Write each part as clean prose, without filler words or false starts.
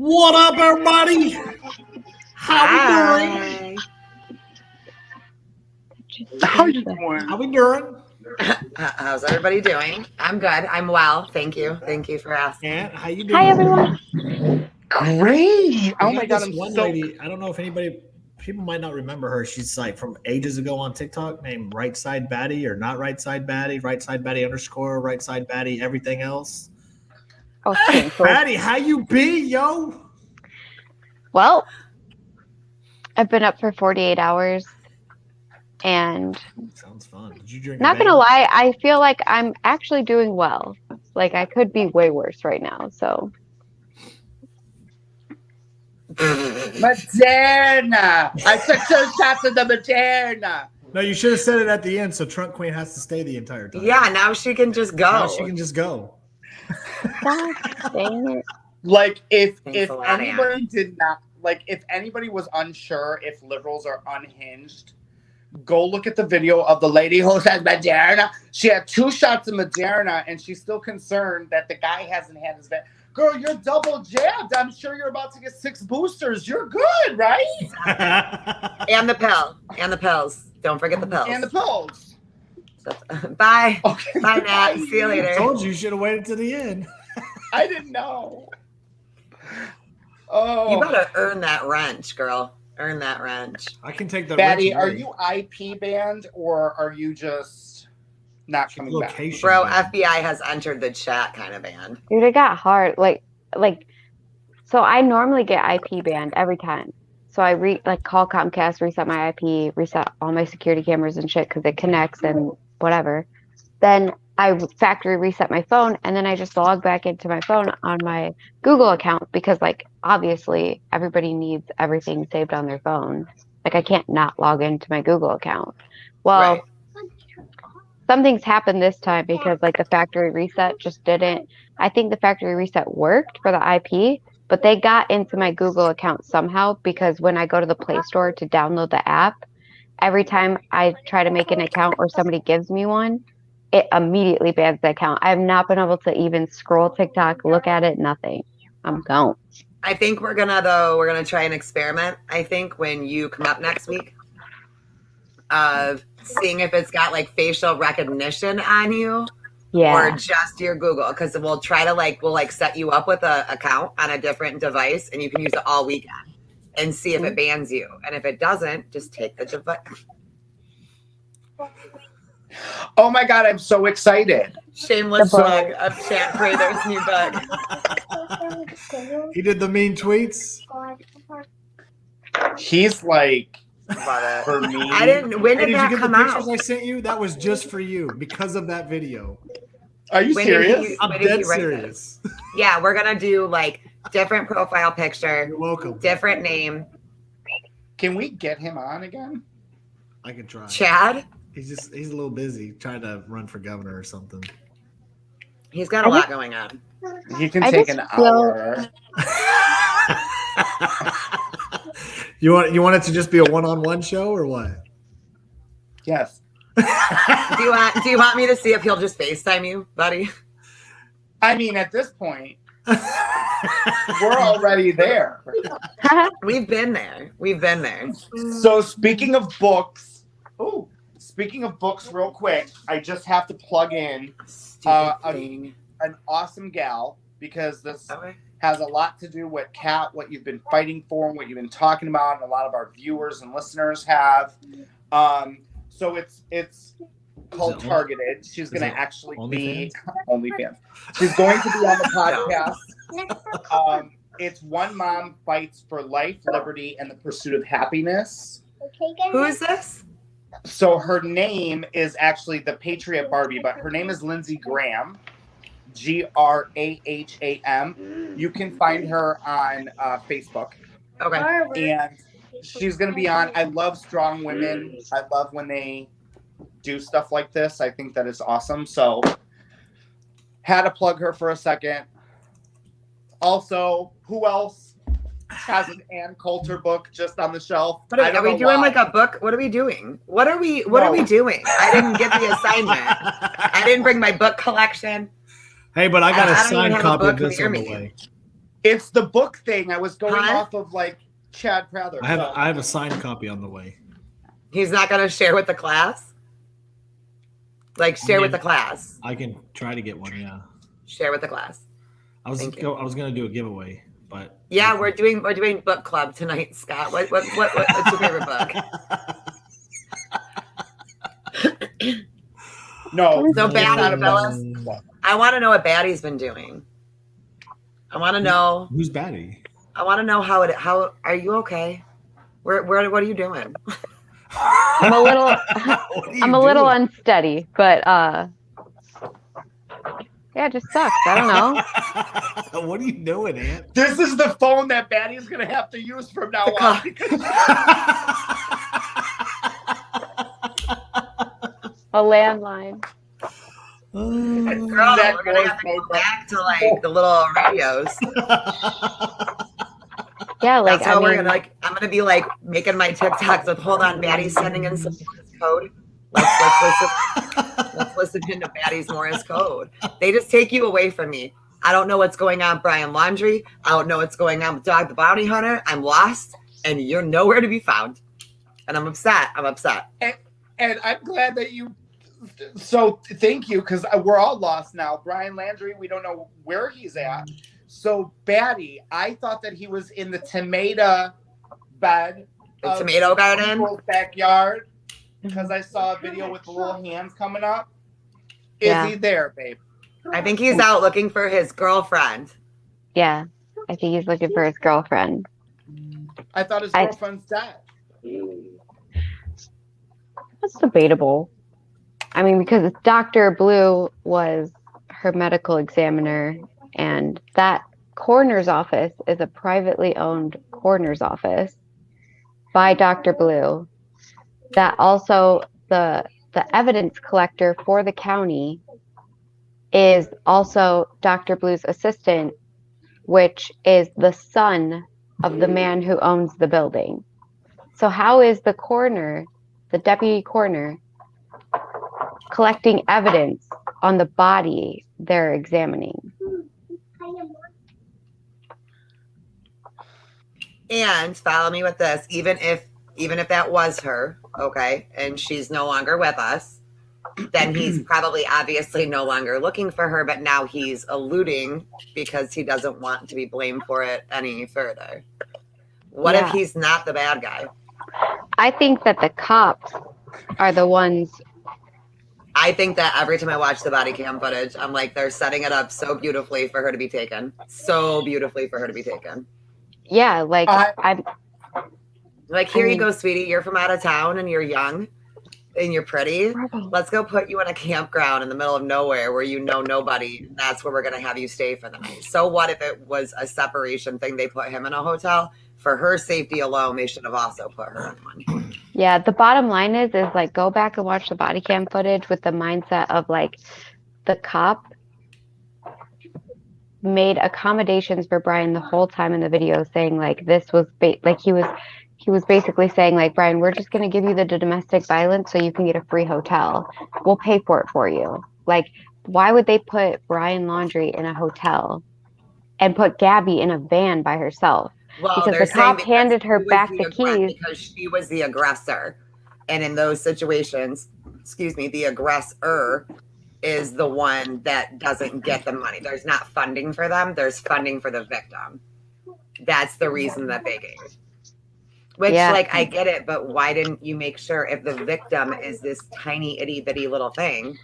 What up, everybody? How we doing? How you doing? How we doing? How's everybody doing? I'm good. I'm well. Thank you. Thank you for asking. And how you doing? Hi, everyone. Great. Oh my God, this I'm one so lady. I don't know if people might not remember her. She's like from ages ago on TikTok, named RightSide Baddie or not RightSide Baddie, RightSide Baddie _ RightSide Baddie, everything else. Oh, shameful. Baddie, how you be, yo? Well, I've been up for 48 hours, and Sounds fun. Did you drink? not gonna lie, I feel like I'm actually doing well. Like I could be way worse right now. So Moderna. I took 2 shots of the Moderna. No, you should have said it at the end, so Trunk Queen has to stay the entire time. Yeah, now she can just go. Now she can just go. God dang it. Like if Thanks a lot, anybody did not if anybody was unsure if liberals are unhinged, go look at the video of the lady who says Moderna. She had 2 shots of Moderna and she's still concerned that the guy hasn't had his vaccine. Girl, you're double jabbed. I'm sure you're about to get 6 boosters. You're good, right? And the pill. And the pills. Don't forget the pills. And the pills. Bye. Okay. Bye, Nat. See you I later. told you should have waited to the end. I didn't know. Oh, You better earn that wrench, girl. Earn that wrench. I can take the Baddie, wrench are away. you IP banned or are you just not coming back? Location, Bro, man. FBI has entered the chat kind of band. Dude, it got hard. So I normally get IP banned every time. So I call Comcast, reset my IP, reset all my security cameras and shit because it connects and whatever. Then I factory reset my phone, and then I just log back into my phone on my Google account because, obviously everybody needs everything saved on their phone. I can't not log into my Google account. Well, Right. Something's happened this time because, the factory reset just didn't. I think the factory reset worked for the IP, but they got into my Google account somehow because when I go to the Play Store to download the app, every time I try to make an account or somebody gives me one, it immediately bans the account. I have not been able to even scroll TikTok, look at it, nothing. I'm gone. I think we're gonna try an experiment. I think when you come up next week of seeing if it's got facial recognition on you Yeah. or just your Google, because we'll try to we'll set you up with an account on a different device and you can use it all weekend and see if it bans you. And if it doesn't, just take the device. Oh my God, I'm so excited. Shameless plug of Chat Creator's new book. He did the mean tweets. He's like, But, for me. I didn't. When Hey, did did you that get the come pictures out? I sent you? That was just for you because of that video. Are you When did serious? he- I'm when did dead he write serious. Yeah, we're gonna do different profile picture, You're welcome. different name. Can we get him on again? I can try. Chad, He's a little busy trying to run for governor or something. he's got a lot going on. He can I take just an feel- hour. You want it to just be a one-on-one show or what? Yes. Do you want me to see if he'll just FaceTime you, buddy? I mean, at this point, we're already there. We've been there. So speaking of books, real quick, I just have to plug in Stupid thing. an awesome gal because this Okay. has a lot to do with Kat, what you've been fighting for and what you've been talking about, and a lot of our viewers and listeners have. So it's called Is it Targeted. She's is going it to actually OnlyFans? be OnlyFans. She's going to be on the podcast. It's One Mom Fights for Life, Liberty, and the Pursuit of Happiness. Who is this? So her name is actually the Patriot Barbie, but her name is Lindsey Graham, Graham. You can find her on Facebook, Okay. and she's going to be on. I love strong women. I love when they do stuff like this. I think that is awesome. So had to plug her for a second. Also, who else has an Ann Coulter book just on the shelf? What are I don't we know doing? why. A book? What are we doing? What are we doing? I didn't get the assignment. I didn't bring my book collection. Hey, but I got I a don't even signed have a copy of book this near on the me. way. It's the book thing. I was going Huh? off of like Chad Prather. I have a signed copy on the way. He's not going to share with the class? Like, share with the class. I can try to get one, yeah. Share with the class. I was gonna do a giveaway, but Yeah, we're doing book club tonight, Scott. What's your favorite book? No. So Baddie, not fellas, I want to know what Baddie's been doing. I want to know. Who's Baddie? I want to know how are you okay? What are you doing? I'm a little I'm a little unsteady, but yeah, it just sucks. I don't know. What are you doing, Aunt? This is the phone that Baddie's gonna have to use from now on. A landline. Girl, we're gonna have to go back to like the little radios. Yeah, like That's how we're gonna I'm gonna be like making my TikToks with hold on, Baddie's sending in some Morse code. Let's listen into Baddie's Morse code. They just take you away from me. I don't know what's going on with Brian Laundrie. I don't know what's going on with Dog the Bounty Hunter. I'm lost and you're nowhere to be found. And I'm upset. And I'm glad that you. So thank you, because we're all lost now. Brian Landry, we don't know where he's at. So Baddie, I thought that he was in the tomato bed, The tomato garden, people's backyard, because I saw a video with the little hands coming up. Is he there, babe? I think he's out looking for his girlfriend. Yeah, I think he's looking for his girlfriend. I thought his girlfriend's dead. That's debatable. I mean, because Dr. Blue was her medical examiner, and that coroner's office is a privately owned coroner's office by Dr. Blue. That also the evidence collector for the county is also Dr. Blue's assistant, which is the son of the man who owns the building. So how is the coroner, the deputy coroner, collecting evidence on the body they're examining? And follow me with this, even if that was her, okay, and she's no longer with us, then he's probably obviously no longer looking for her, but now he's eluding because he doesn't want to be blamed for it any further. What if he's not the bad guy? I think that the cops are the ones. I think that every time I watch the body cam footage, I'm like, they're setting it up so beautifully for her to be taken. So beautifully for her to be taken. Yeah, like I'm like, here you go, sweetie. You're from out of town and you're young and you're pretty. Let's go put you in a campground in the middle of nowhere where you know nobody. And that's where we're going to have you stay for the night. So what if it was a separation thing? They put him in a hotel. For her safety alone, they should have also put her in one. Yeah, the bottom line is like, go back and watch the body cam footage with the mindset of like the cop made accommodations for Brian the whole time in the video, saying like this was like he was basically saying like, Brian, we're just going to give you the domestic violence so you can get a free hotel. We'll pay for it for you. Like, why would they put Brian Laundrie in a hotel and put Gabby in a van by herself? Well, because the cop handed her back the keys because she was the aggressor, and in those situations, the aggressor is the one that doesn't get the money. There's not funding for them. There's funding for the victim. That's the reason that they gave. Which, like, I get it, but why didn't you make sure if the victim is this tiny itty bitty little thing?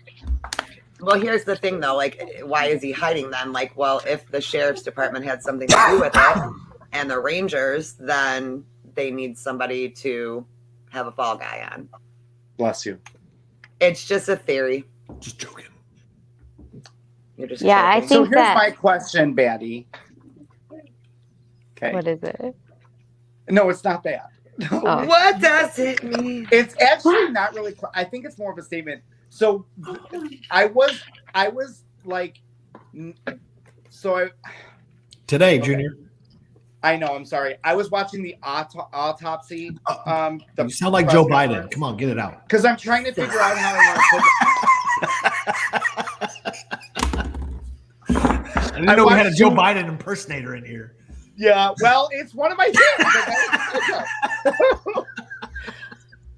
Well, here's the thing, though. Like, why is he hiding them? Like, well, if the sheriff's department had something to do with it, and the Rangers, then they need somebody to have a fall guy on. Bless you. It's just a theory. Just joking. You're just joking. I think so. Here's my question, Baddie. Okay. What is it? No, it's not bad. Oh. What does it mean? It's actually not really. I think it's more of a statement. So, I was like, today, Junior. I know. I'm sorry. I was watching the autopsy. You sound like Joe Biden. Come on, get it out. Because I'm trying to figure out how I want to put it. I didn't know we had a watched Joe two- Biden impersonator in here. Yeah, well, it's one of my things.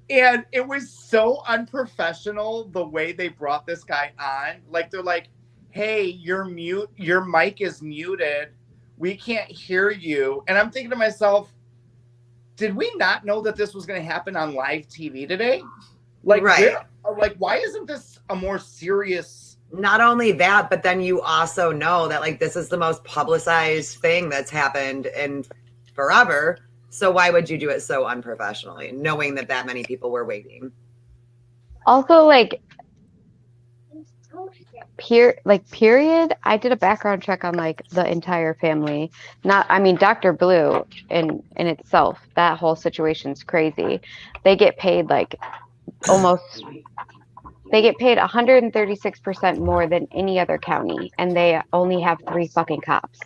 And it was so unprofessional the way they brought this guy on. Like, they're like, hey, your mic is muted. We can't hear you. And I'm thinking to myself, did we not know that this was going to happen on live TV today? Like, Right. Why isn't this a more serious? Not only that, but then you also know that like this is the most publicized thing that's happened in forever. So why would you do it so unprofessionally, knowing that many people were waiting? Also, like, period. I did a background check on like the entire family. Dr. Blue in itself, that whole situation's crazy. They get paid like they get paid 136% more than any other county, and they only have 3 fucking cops.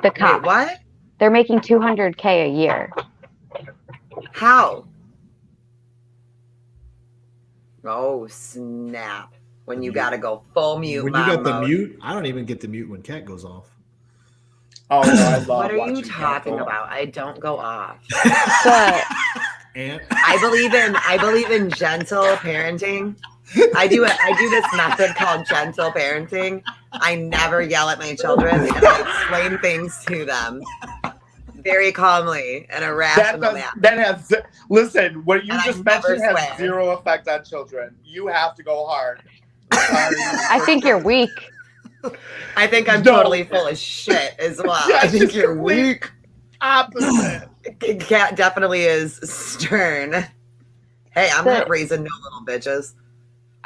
The cops. Wait, what? They're making $200K a year. How? Oh, snap. When you got to go full mute. When you got the mute, I don't even get the mute when Cat goes off. Oh, no, I love what are you watching talking Cat. about? I don't go off. But And I believe in gentle parenting. I do this method called gentle parenting. I never yell at my children, and I explain things to them very calmly and a rational manner. Listen, what you And I just never mentioned has swear. 0 effect on children. You have to go hard. I think you're weak. I think I'm No. totally full of shit as well. Yeah, I think she's you're complete- weak. Opposite. Cat definitely is stern. Hey, I'm not But- raising no little bitches.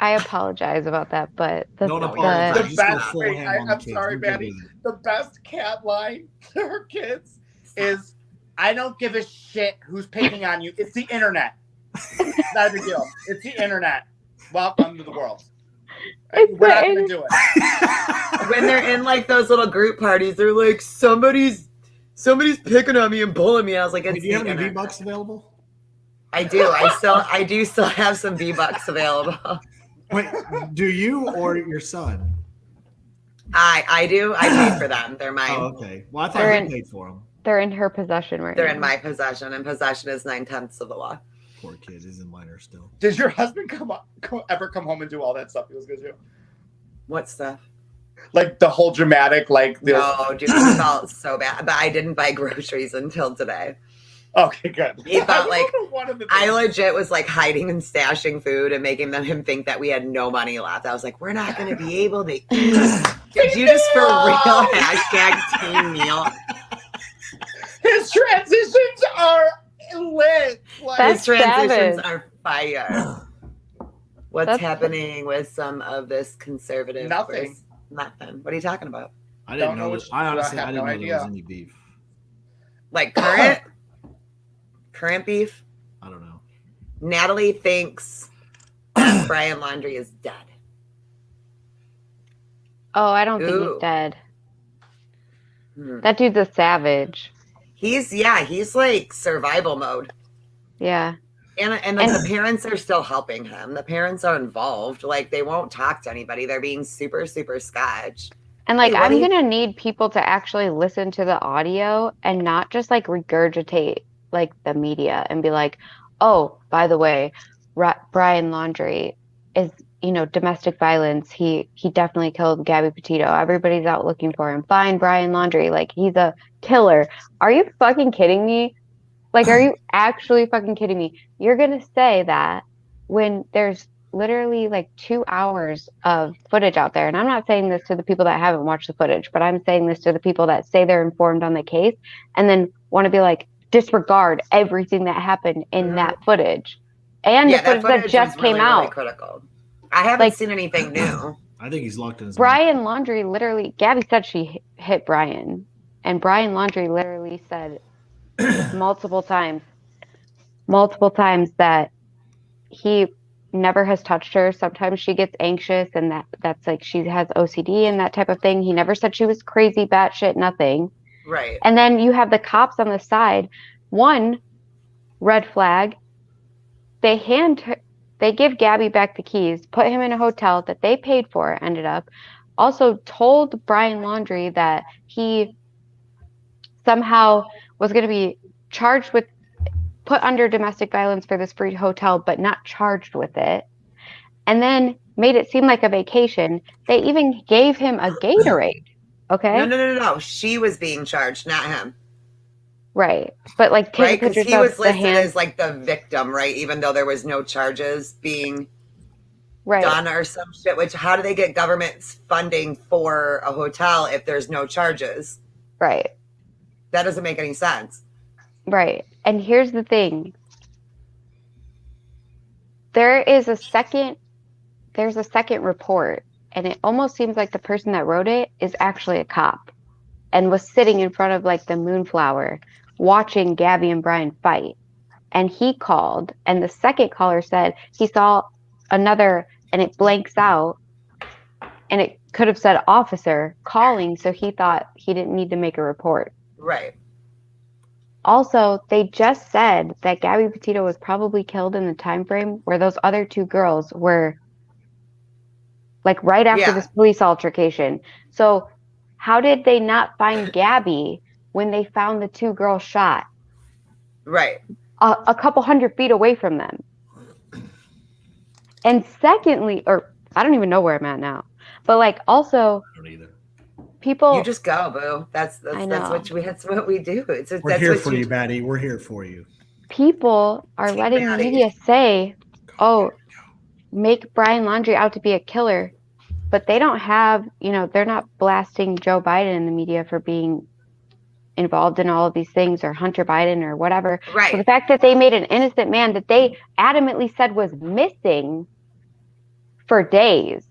I apologize about that, but don't apologize. The Just go best full thing- ham on the I'm kids. sorry, We're good Baddie. with it. The best cat line to her kids is, I don't give a shit who's picking on you. It's the internet. It's not a big deal. It's the internet. Welcome to the world. We're not going to do it. When they're in like those little group parties, they're like, somebody's picking on me and bullying me. I was like, it's Do you have the any internet. V-Bucks available? I do. I do still have some V-Bucks available. Wait, do you or your son? I do. I paid for them. They're mine. Oh, okay. Well, I thought They're you in- paid for them. they're in her possession right They're now. in my possession, and possession is 9/10 of the law. Poor kid is a minor still. Did your husband ever come home and do all that stuff he was going to do? What stuff? Like the whole dramatic, like the. No, dude, I felt so bad. But I didn't buy groceries until today. Okay, good. He thought, like, one of the I things- legit was like hiding and stashing food and making him think that we had no money left. I was like, we're not going to be able to eat. Did you just for real hashtag team meal? His transitions are lit. Like, That's His transitions savage. are fire. What's That's- happening with some of this conservative? Nothing. Nothing. What are you talking about? I didn't Don't know know. which- I honestly, I have I didn't no know there was idea. any beef. Like current beef? I don't know. Natalie thinks that Brian Laundrie is dead. Oh, I don't think Ooh. he's dead. Hmm. That dude's a savage. He's like survival mode. Yeah. And the parents are still helping him. The parents are involved. Like they won't talk to anybody. They're being super, super sketch. And like, Hey, what I'm do you- gonna need people to actually listen to the audio and not just like regurgitate like the media and be like, oh, by the way, Brian Laundrie is, domestic violence. He definitely killed Gabby Petito. Everybody's out looking for him. Find Brian Laundrie. Like he's a killer. Are you fucking kidding me? Like, are you actually fucking kidding me? You're gonna say that when there's literally like 2 hours of footage out there. And I'm not saying this to the people that haven't watched the footage, but I'm saying this to the people that say they're informed on the case and then want to be like, disregard everything that happened in that footage. And the footage that just was came really, out. really critical. I haven't Like- seen anything new. I think he's locked in his. Brian Laundrie literally, Gabby said she hit Brian. And Brian Laundrie literally said multiple times that he never has touched her. Sometimes she gets anxious and that's like she has OCD and that type of thing. He never said she was crazy, batshit, nothing. Right. And then you have the cops on the side. One, red flag. They give Gabby back the keys, put him in a hotel that they paid for, ended up. also told Brian Laundrie that he somehow was going to be charged with, put under domestic violence for this free hotel, but not charged with it. And then made it seem like a vacation. They even gave him a Gatorade. Okay. No. She was being charged, not him. Right. But like taking Right? Because pictures he was of the listed hand. as like the victim, right? Even though there was no charges being Right. done or some shit. Which, how do they get government funding for a hotel if there's no charges? Right. That doesn't make any sense. Right. And here's the thing. There's a second report, and it almost seems like the person that wrote it is actually a cop and was sitting in front of like the Moonflower watching Gabby and Brian fight. And he called, and the second caller said he saw another, and it blanks out, and it could have said officer calling, so he thought he didn't need to make a report. Right. Also, they just said that Gabby Petito was probably killed in the time frame where those other two girls were, like right after this police altercation. So how did they not find Gabby when they found the two girls shot? Right. A couple 100 feet away from them. And secondly, or I don't even know where I'm at now, but like also, I don't either. people. You just go, boo. That's what we do. We're here for you, Baddie. We're here for you. People are letting the media say, "Oh, make Brian Laundrie out to be a killer," but they don't have, they're not blasting Joe Biden in the media for being involved in all of these things, or Hunter Biden or whatever. Right. So the fact that they made an innocent man that they adamantly said was missing for days,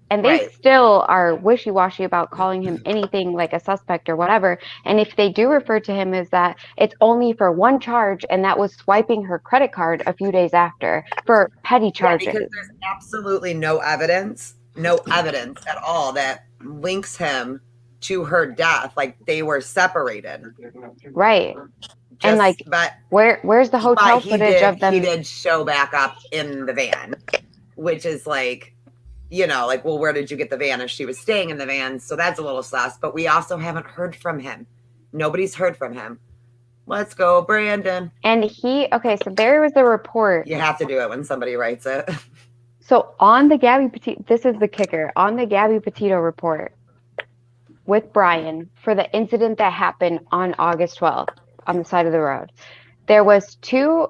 and they still are wishy-washy about calling him anything like a suspect or whatever. And if they do refer to him as that, it's only for one charge, and that was swiping her credit card a few days after for petty charges. Yeah, because there's absolutely no evidence at all that links him to her death. Like, they were separated. Right. And like, but where's the hotel footage of them? He did show back up in the van, which is like, like, well, where did you get the van if she was staying in the van? So that's a little sus. But we also haven't heard from him. Nobody's heard from him. Let's go, Brandon. And so there was a report. You have to do it when somebody writes it. So on the Gabby Petito, this is the kicker, on the Gabby Petito report with Brian for the incident that happened on August 12th on the side of the road, there was two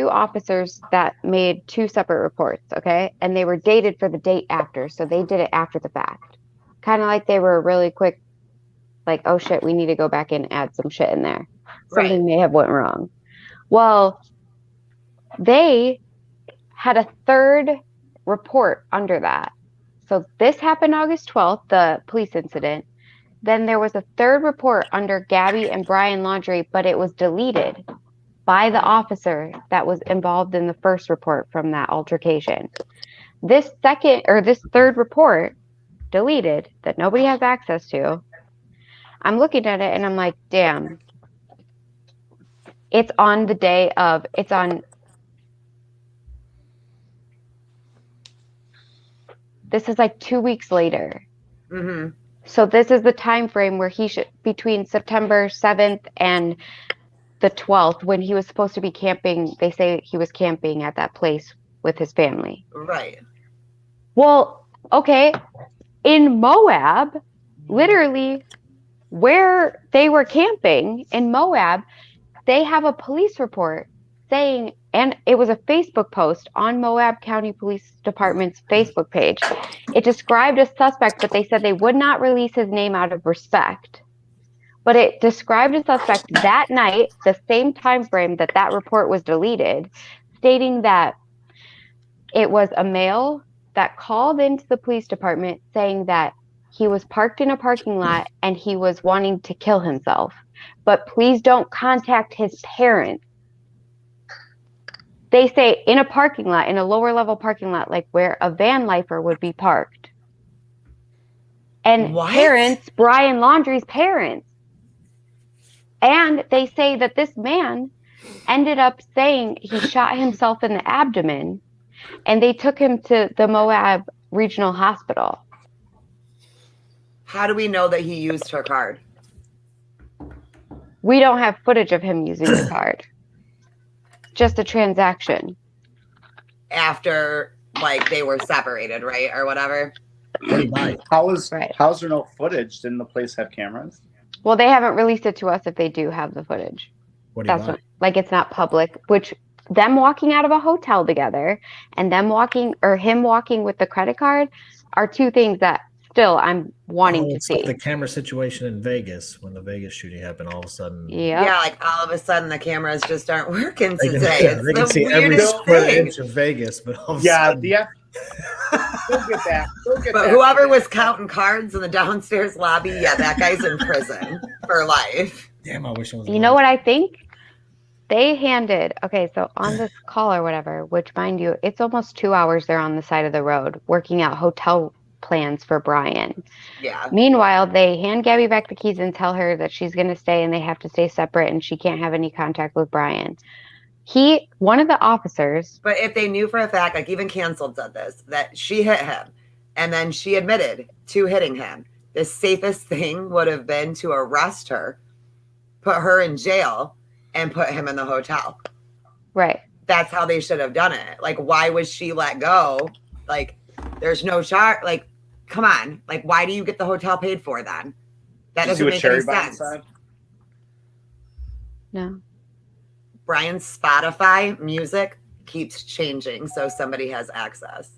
officers that made two separate reports, okay? And they were dated for the date after, so they did it after the fact. Kind of like they were really quick, like, oh shit, we need to go back and add some shit in there. Something may have went wrong. Well, they had a third report under that. So this happened August 12th, the police incident. Then there was a third report under Gabby and Brian Laundrie, but it was deleted by the officer that was involved in the first report from that altercation. This third report, deleted, that nobody has access to, I'm looking at it and I'm like, damn. It's on this is like 2 weeks later. Mm-hmm. So this is the time frame where he should, between September 7th and the 12th, when he was supposed to be camping. They say he was camping at that place with his family. Right. Well, okay. In Moab, literally where they were camping in Moab, they have a police report saying, and it was a Facebook post on Moab County Police Department's Facebook page. It described a suspect, but they said they would not release his name out of respect. But it described a suspect that night, the same time frame that report was deleted, stating that it was a male that called into the police department saying that he was parked in a parking lot and he was wanting to kill himself. But please don't contact his parents. They say in a parking lot, in a lower level parking lot, like where a van lifer would be parked. And parents, Brian Laundrie's parents. And they say that this man ended up saying he shot himself in the abdomen, and they took him to the Moab Regional Hospital. How do we know that he used her card? We don't have footage of him using the card. Just a transaction. After, like, they were separated, right? Or whatever. What do you buy? How's Right. there no footage? Didn't the place have cameras? Well, they haven't released it to us if they do have the footage. What do you That's buy? what, like, it's not public, which them walking out of a hotel together and them walking or him walking with the credit card are two things that still I'm wanting to it's see. like the camera situation in Vegas when the Vegas shooting happened. All of a sudden, Yep. Yeah, like all of a sudden the cameras just aren't working they can, today. It's they can the see every weirdest square thing. inch of Vegas, but all of a Yeah, sudden, they'll get that. But whoever was counting cards in the downstairs lobby, yeah, that guy's in prison for life. damn, I wish I was. You know what I think? They handed, okay, so on this call or whatever, which mind you, it's almost 2 hours they're on the side of the road working out hotel plans for Brian. Yeah. Meanwhile, they hand Gabby back the keys and tell her that she's going to stay and they have to stay separate and she can't have any contact with Brian. One of the officers. But if they knew for a fact, like even canceled said this, that she hit him and then she admitted to hitting him, the safest thing would have been to arrest her, put her in jail, and put him in the hotel. Right. That's how they should have done it. Like, why was she let go? Like, there's no charge. Like, come on. Like, why do you get the hotel paid for then? That doesn't make any sense. No. Brian's Spotify music keeps changing, so somebody has access.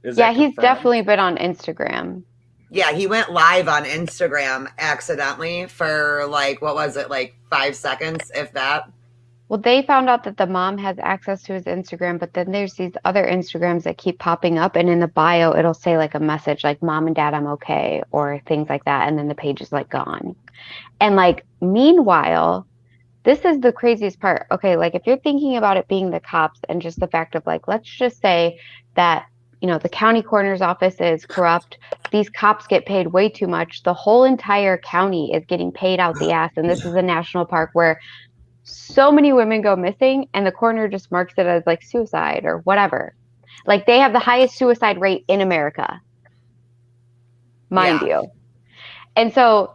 Yeah, he's definitely been on Instagram. Yeah, he went live on Instagram accidentally for like, what was it, like 5 seconds, if that? Well, they found out that the mom has access to his Instagram, but then there's these other Instagrams that keep popping up, and in the bio, it'll say like a message like, Mom and Dad, I'm okay, or things like that, and then the page is like gone. And like, meanwhile, this is the craziest part. Okay, like if you're thinking about it being the cops and just the fact of like, let's just say that, you know, the county coroner's office is corrupt. These cops get paid way too much. The whole entire county is getting paid out the ass. And this is a national park where so many women go missing and the coroner just marks it as like suicide or whatever. Like they have the highest suicide rate in America, mind you. And so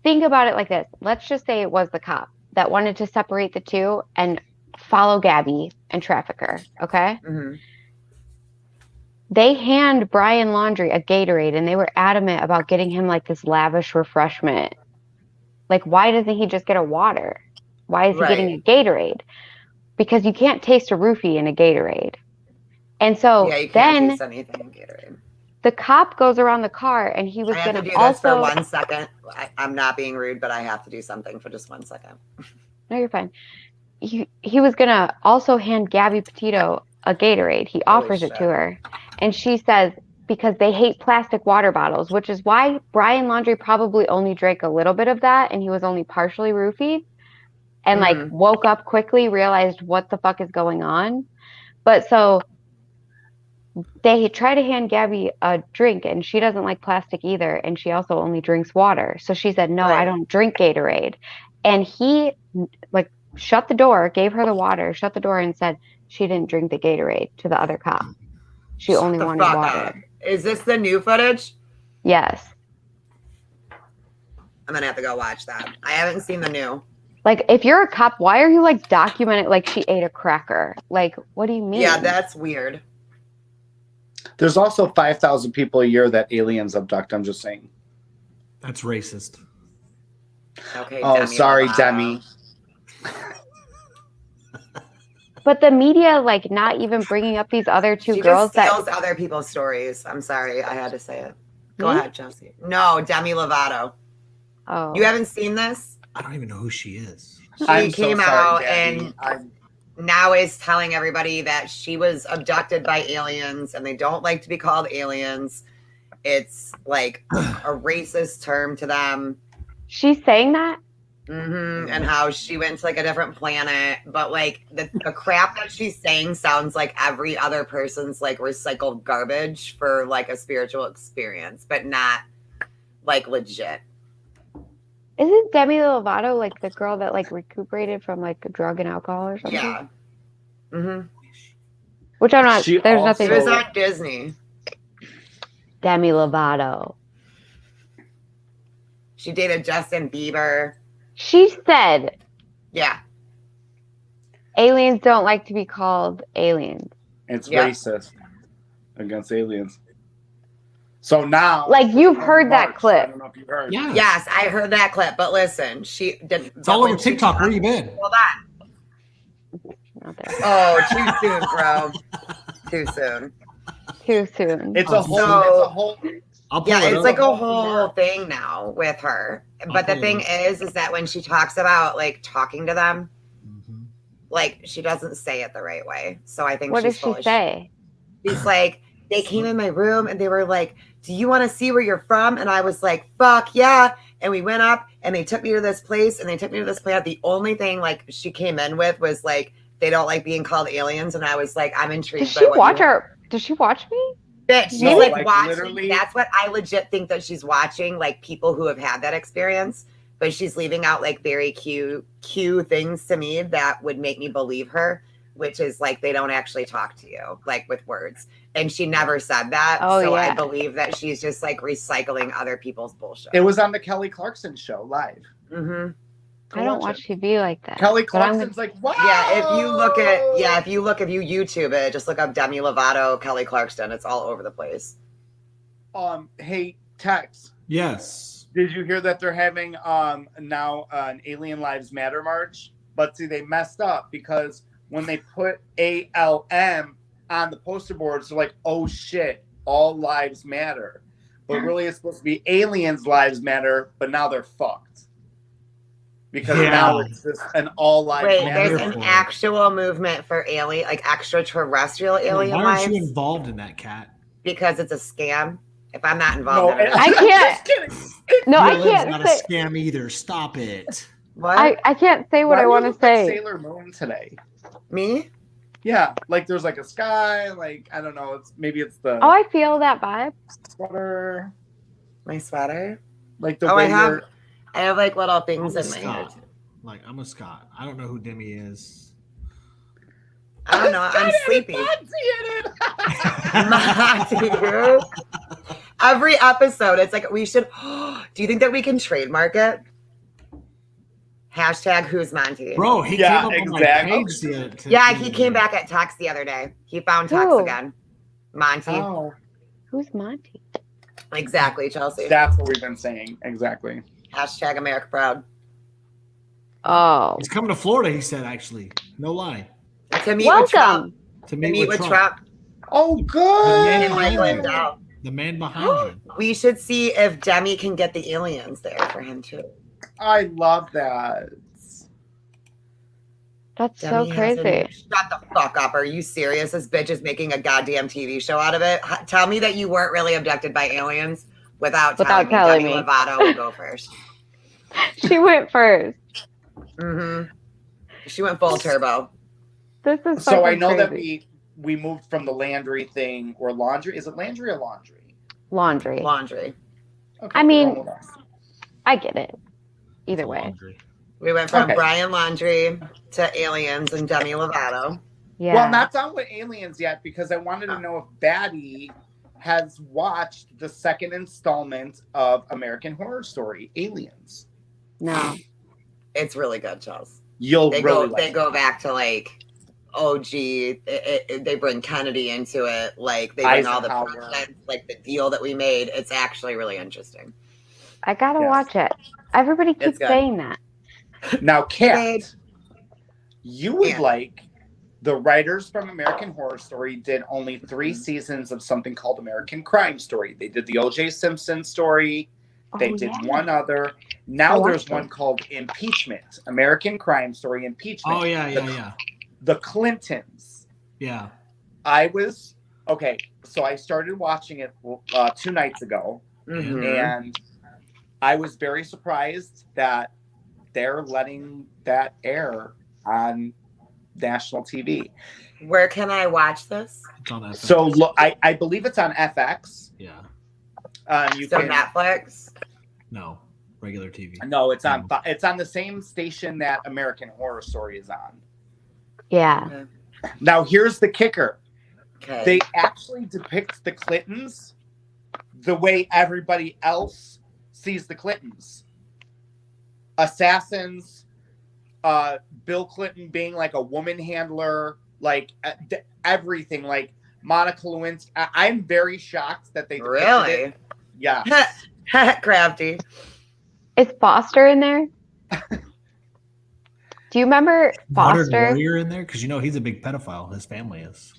think about it like this. Let's just say it was the cop that wanted to separate the two and follow Gabby and traffic her. Okay. Mm-hmm. They hand Brian Laundrie a Gatorade and they were adamant about getting him like this lavish refreshment. Like, why doesn't he just get a water? Why is he getting a Gatorade? Because you can't taste a roofie in a Gatorade. And so yeah, you can't taste then anything in Gatorade. The cop goes around the car and he was going to do also... this for 1 second. I'm not being rude, but I have to do something for just 1 second. No, you're fine. He was going to also hand Gabby Petito a Gatorade. He offers it to her. And she says, because they hate plastic water bottles, which is why Brian Laundrie probably only drank a little bit of that and he was only partially roofied and like woke up quickly, realized what the fuck is going on. But so they try to hand Gabby a drink and she doesn't like plastic either. And she also only drinks water. So she said, no, I don't drink Gatorade. And he like shut the door, gave her the water, shut the door and said she didn't drink the Gatorade to the other cop. She only wanted water. Up. Is this the new footage? Yes. I'm going to have to go watch that. I haven't seen the new. Like, if you're a cop, why are you like documenting like she ate a cracker? Like, what do you mean? Yeah, that's weird. There's also 5,000 people a year that aliens abduct. I'm just saying. That's racist. Okay. Oh, Demi sorry, Lovato. Demi. But the media, like, not even bringing up these other two girls just steals other people's stories. I'm sorry, I had to say it. Go ahead, Chelsea. No, Demi Lovato. Oh, You haven't seen this? I don't even know who she is. She came out and now is telling everybody that she was abducted by aliens and they don't like to be called aliens. It's like a racist term to them. She's saying that? And how she went to like a different planet, but like the crap that she's saying sounds like every other person's like recycled garbage for like a spiritual experience, but not like legit. Isn't Demi Lovato like the girl that like recuperated from like drug and alcohol or something? Yeah. Which I'm not. She There's also- nothing. It was on Disney. Demi Lovato. She dated Justin Bieber. She said Yeah. aliens don't like to be called aliens. It's Yeah. racist against aliens. So now, Like, you've heard that March, clip. I don't know if you heard. Yeah. Yes, I heard that clip, but listen, she didn't. It's all over TikTok. Where you been? Hold on. Not there. Oh, too soon, bro. Too soon. Too soon. It's a whole. So- it's a whole. I'll pull Yeah, it it's up. like a whole thing now with her. But the pull it thing is that when she talks about like talking to them, Mhm. like she doesn't say it the right way. So I think What she's does full she of say? shit. She's like, they came in my room and they were like, do you want to see where you're from? And I was like, fuck yeah. And we went up and they took me to this place and they took me to this place. The only thing like she came in with was like, they don't like being called aliens. And I was like, I'm intrigued. Does she by what watch you- her? Does she watch me? Bitch, she's No, like, like, watching. literally- That's what I legit think that she's watching, like people who have had that experience. But she's leaving out like very cute things to me that would make me believe her, which is like they don't actually talk to you like with words. And she never said that. Oh, so I yeah. believe that she's just like recycling other people's bullshit. It was on the Kelly Clarkson show live. Mm-hmm. Go I don't watch watch TV like that. Kelly but I'm Clarkson's like, wow. Yeah, if you YouTube it, just look up Demi Lovato, Kelly Clarkson. It's all over the place. Hey, Tex, Yes. did you hear that they're having now an Alien Lives Matter march? But see, they messed up because when they put ALM on the poster boards, they're like, oh shit, all lives matter. But really, it's supposed to be aliens' lives matter, but now they're fucked. Because Yeah. now it's just an all lives Wait, matter. there's here an for it. actual movement for alien, like extraterrestrial alien Why aren't you lives involved in that, Cat? because it's a scam. If I'm not No, involved, in it, I can't- Just kidding. No, I BLM's can't not a say. scam either. Stop it. what? I can't say what Why I do you want to look like say. Sailor Moon today. Me? Yeah, like there's like a sky, like I don't know. It's maybe it's the Oh, I feel that vibe. sweater, My sweater? like the Oh, way I have- you're. I have like little I'm things a in my hair. Scot. Like, I'm a Scot. I don't know who Demi is. I don't know. I'm sleepy. Monty in it. Every episode, it's like we should. Do you think that we can trademark it? Hashtag Who's Monty? Bro, he Yeah, came up on my exactly. page Yeah, he came back at Tux the other day. He found Tux Who? again. Monty. Oh, Who's Monty? Exactly, Chelsea. that's what we've been saying. Exactly. Hashtag America Proud. Oh, He's coming to Florida, he said, actually. No lie. To meet with Trump. welcome. To To meet, meet with Trump. Oh, man good. And like behind you. Lindell. The man behind you. We should see if Demi can get the aliens there for him too. I love that. That's Demi so hasn't- crazy. Shut the fuck up. Are you serious? This bitch is making a goddamn TV show out of it. Tell me that you weren't really abducted by aliens without telling telling me. me. Demi Lovato will go first. She went first. Mm-hmm. She went full turbo. This is So I fucking know that crazy. we moved from the Landry thing or laundry. Is it Landry or laundry? Laundry. Laundry. Okay, I mean- we're going with us. I get it. Either way. Laundry. We went from Okay. Brian Laundry to aliens and Demi Lovato. Yeah. Well, not done with aliens yet because I wanted to know if Baddie has watched the second installment of American Horror Story, Aliens. No. It's really good, Chels. You'll They really go like they go back to like OG. They bring Kennedy into it. Like they bring all the Eisenhower. presidents, like the deal that we made. It's actually really interesting. I gotta Yes. watch it. Everybody It's keeps good. saying that. it. Now, Babe. Kat, you would Yeah. like the writers from American Horror Story did only 3 seasons of something called American Crime Story. They did the O.J. Simpson story. They Oh, did yeah. one other. I Now there's watched one it. called Impeachment, American Crime Story Impeachment. Oh, yeah, yeah, yeah. The Clintons. Yeah. I was okay. So I started watching it 2 nights ago, Mhm. and I was very surprised that they're letting that air on national TV. Where can I watch this? It's on FX. So look, I believe it's on FX. Yeah. You So can Netflix. No. Regular TV. no, it's on the same station that American Horror Story is on. Yeah. Now here's the kicker. Okay. They actually depict the Clintons the way everybody else sees the Clintons. assassins, Bill Clinton being like a woman handler, like everything, like Monica Lewinsky. I'm very shocked that they depicted Really? it. Yeah. Crafty. Is Foster in there? Do you remember Modern Foster? Warrior in there? Because you know he's a big pedophile. His family is.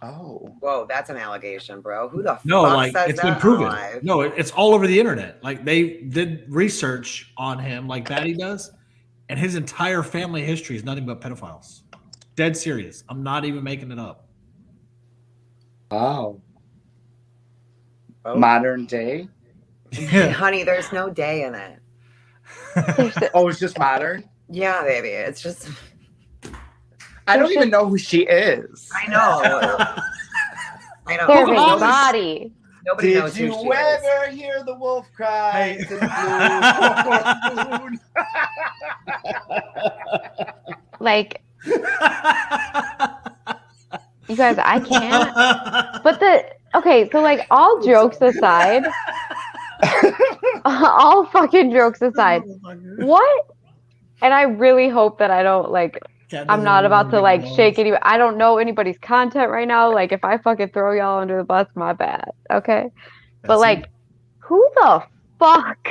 Oh. Whoa, that's an allegation, bro. Who the No, fuck like says it's that been proven. alive? No, it's all over the internet. Like they did research on him, like Baddie does, and his entire family history is nothing but pedophiles. Dead serious. I'm not even making it up. Wow. Oh. Modern day. Honey, there's no day in it. Oh, it's just modern. Yeah, baby. It's just. I don't even know who she is. I know. I know. There's his Oh, body. Nobody knows Did who she you is. ever hear the wolf cry Hey. to the blue moon? Like, you guys, I can't. But okay, so like all jokes aside, all fucking jokes aside, what? And I really hope that I don't like. I'm not about to like shake any. I don't know anybody's content right now. Like if I fucking throw y'all under the bus, my bad. Okay, but like, who the fuck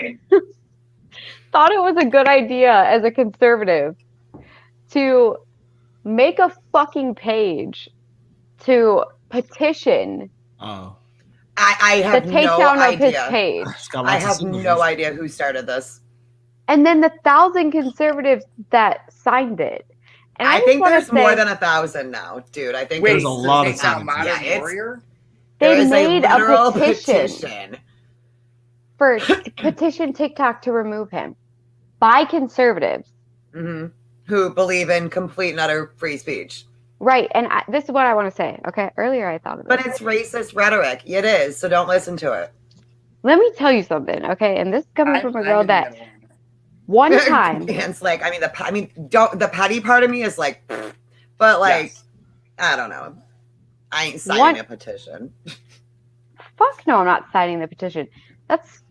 thought it was a good idea as a conservative to make a fucking page to petition I have the no takedown of his idea. page, I have no idea who started this. and then the 1,000 conservatives that signed it. And I just think wanna there's more say than 1,000 now, dude. I think Wait, There's a lot of take down signs. Modern Yeah, it's- Warrior? there they is made a literal petition for petition TikTok to remove him by conservatives. Mhm. Who believe in complete and utter free speech. Right. And this is what I want to say. Okay. Earlier I thought of But this. it's racist rhetoric. It is. So don't listen to it. Let me tell you something. Okay. And this is coming from a girl that one time. It's like, the petty part of me is like, but like, Yes. I don't know. I ain't signing a petition. Fuck no, I'm not signing the petition. That's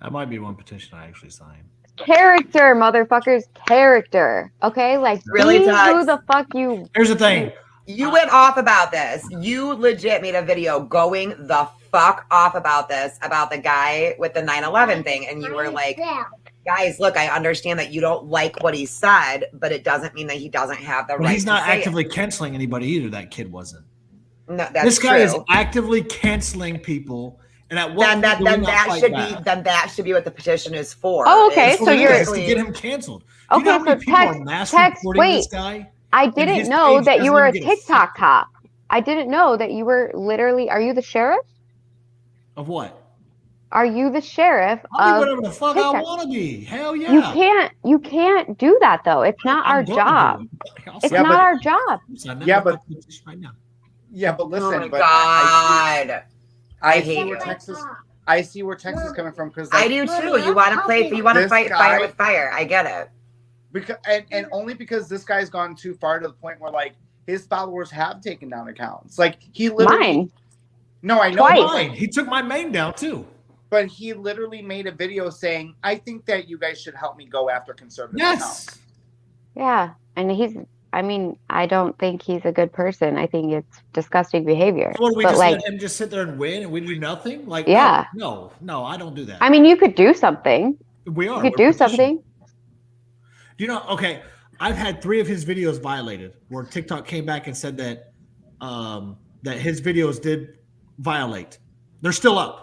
That might be one petition I actually signed. character, motherfuckers. Character. Okay? Like, Really, be Tux? who the fuck you. Here's the thing. You went off about this. You legit made a video going the fuck off about this, about the guy with the 9/11 thing. And you were like, guys, look, I understand that you don't like what he said, but it doesn't mean that he doesn't have the But right he's not to say actively canceling anybody either. That kid wasn't. it. No, that's This guy true. is actively canceling people. And at what then that, point do we then not that fight should back? be then that should be what the petition is for. Oh, okay, is so you're- It's to basically- get him canceled. Do you know Okay, how many so people are text, mass text, reporting this wait. guy? I his didn't know page that you doesn't were a even get a TikTok fuck. cop. I didn't know that you were literally. Are you the sheriff? Of what? Are you the sheriff I'll be of whatever the fuck I TikTok? want to be. Hell yeah. You can't do that though. It's not I'm our gonna job. do it. I'll It's sign Yeah, not but- our job. I'm signing Yeah, that but- petition right now. Yeah, but listen, Oh my but god. I hate see you. where Texas. I see where Texas is coming from because I do too. You want to play. You want to This fight guy- fire with fire. I get it. because and only because this guy's gone too far to the point where like his followers have taken down accounts. Like he literally. Mine. No, I know. Twice. but, Fine. like, He took my main down too. but he literally made a video saying, "I think that you guys should help me go after conservative Yes. accounts." Yeah, and I mean, I don't think he's a good person. I think it's disgusting behavior. What do we But just like, let him just sit there and win and we do nothing? Like, Yeah. no, I don't do that. I mean, you could do something. We are. You could We're do petitioning. something. Do you know? Okay, I've had 3 of his videos violated where TikTok came back and said that that his videos did violate. They're still up.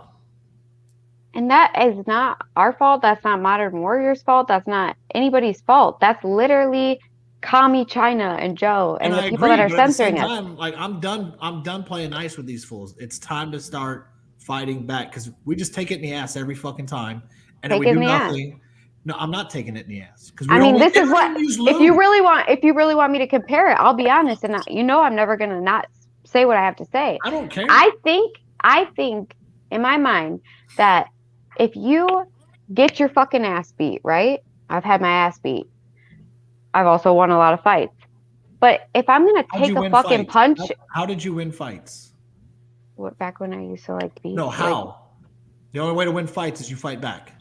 And that is not our fault. That's not Modern Warrior's fault. That's not anybody's fault. That's literally Kami China and Joe and the I people that are but at the same censoring us. time, like I'm done playing nice with these fools. It's time to start fighting back because we just take it in the ass every fucking time, and then Take we it do in the ass. nothing. No, I'm not taking it in the ass because I mean, this is what if you really want me to compare it, I'll be honest, and I'm never gonna not say what I have to say. I don't care. I think in my mind that if you get your fucking ass beat, right? I've had my ass beat. I've also won a lot of fights. But if I'm gonna How'd take you a win fucking fights? punch, How did you win fights? back when I used to like beat. No, like, how? The only way to win fights is you fight back.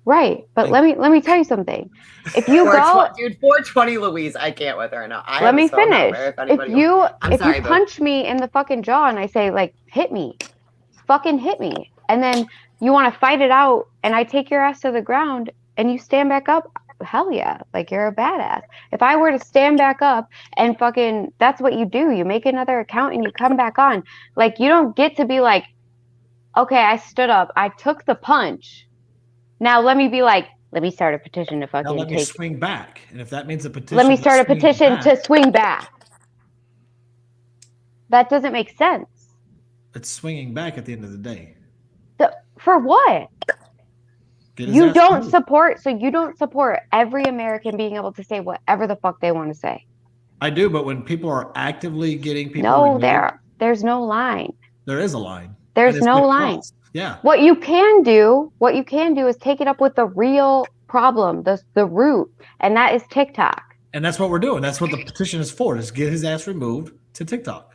Right. But let me tell you something. If you go, dude, 420 Louise, I can't with her now. let me finish. If you sorry, punch me in the fucking jaw and I say like hit me, fucking hit me, and then you want to fight it out and I take your ass to the ground and you stand back up, hell yeah, like you're a badass. If I were to stand back up and fucking, that's what you do. You make another account and you come back on. Like you don't get to be like, okay, I stood up, I took the punch. Now let me be like, let me start a petition to fucking Now let me swing back, and if that means a petition, let me start a petition to swing back. That doesn't make sense. It's swinging back at the end of the day. For what? You don't support every American being able to say whatever the fuck they want to say. I do, but when people are actively getting people removed, there's no line. There is a line. There's no line. Yeah. What you can do is take it up with the real problem, the root, and that is TikTok. And that's what we're doing. That's what the petition is for, is get his ass removed to TikTok.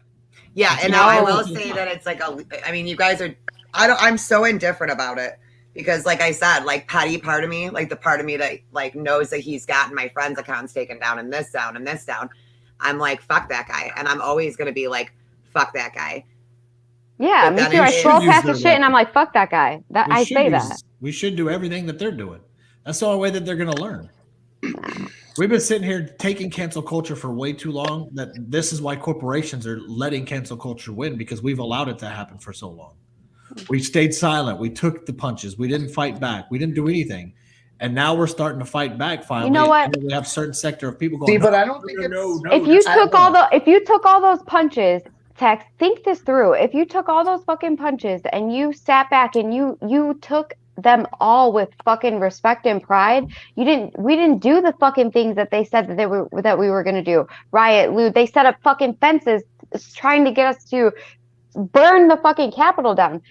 Yeah, and now I will say that it's like I mean, you guys are I'm so indifferent about it because like I said, like petty part of me, like the part of me that like knows that he's gotten my friends' accounts taken down and this down and this down. I'm like, fuck that guy. And I'm always gonna be like, fuck that guy. Yeah, me too. I scroll past the shit and I'm like, fuck that guy. I say that. We should do everything that they're doing. That's the only way that they're gonna learn. We've been sitting here taking cancel culture for way too long. That this is why corporations are letting cancel culture win, because we've allowed it to happen for so long. We stayed silent. We took the punches. We didn't fight back. We didn't do anything. And now we're starting to fight back finally. You know what? And we have a certain sector of people going, see, but I don't think if you took all those punches, Tex, think this through. If you took all those fucking punches and you sat back and you took them all with fucking respect and pride, we didn't do the fucking things that they said that we were going to do. Riot, loot, they set up fucking fences trying to get us to burn the fucking Capitol down.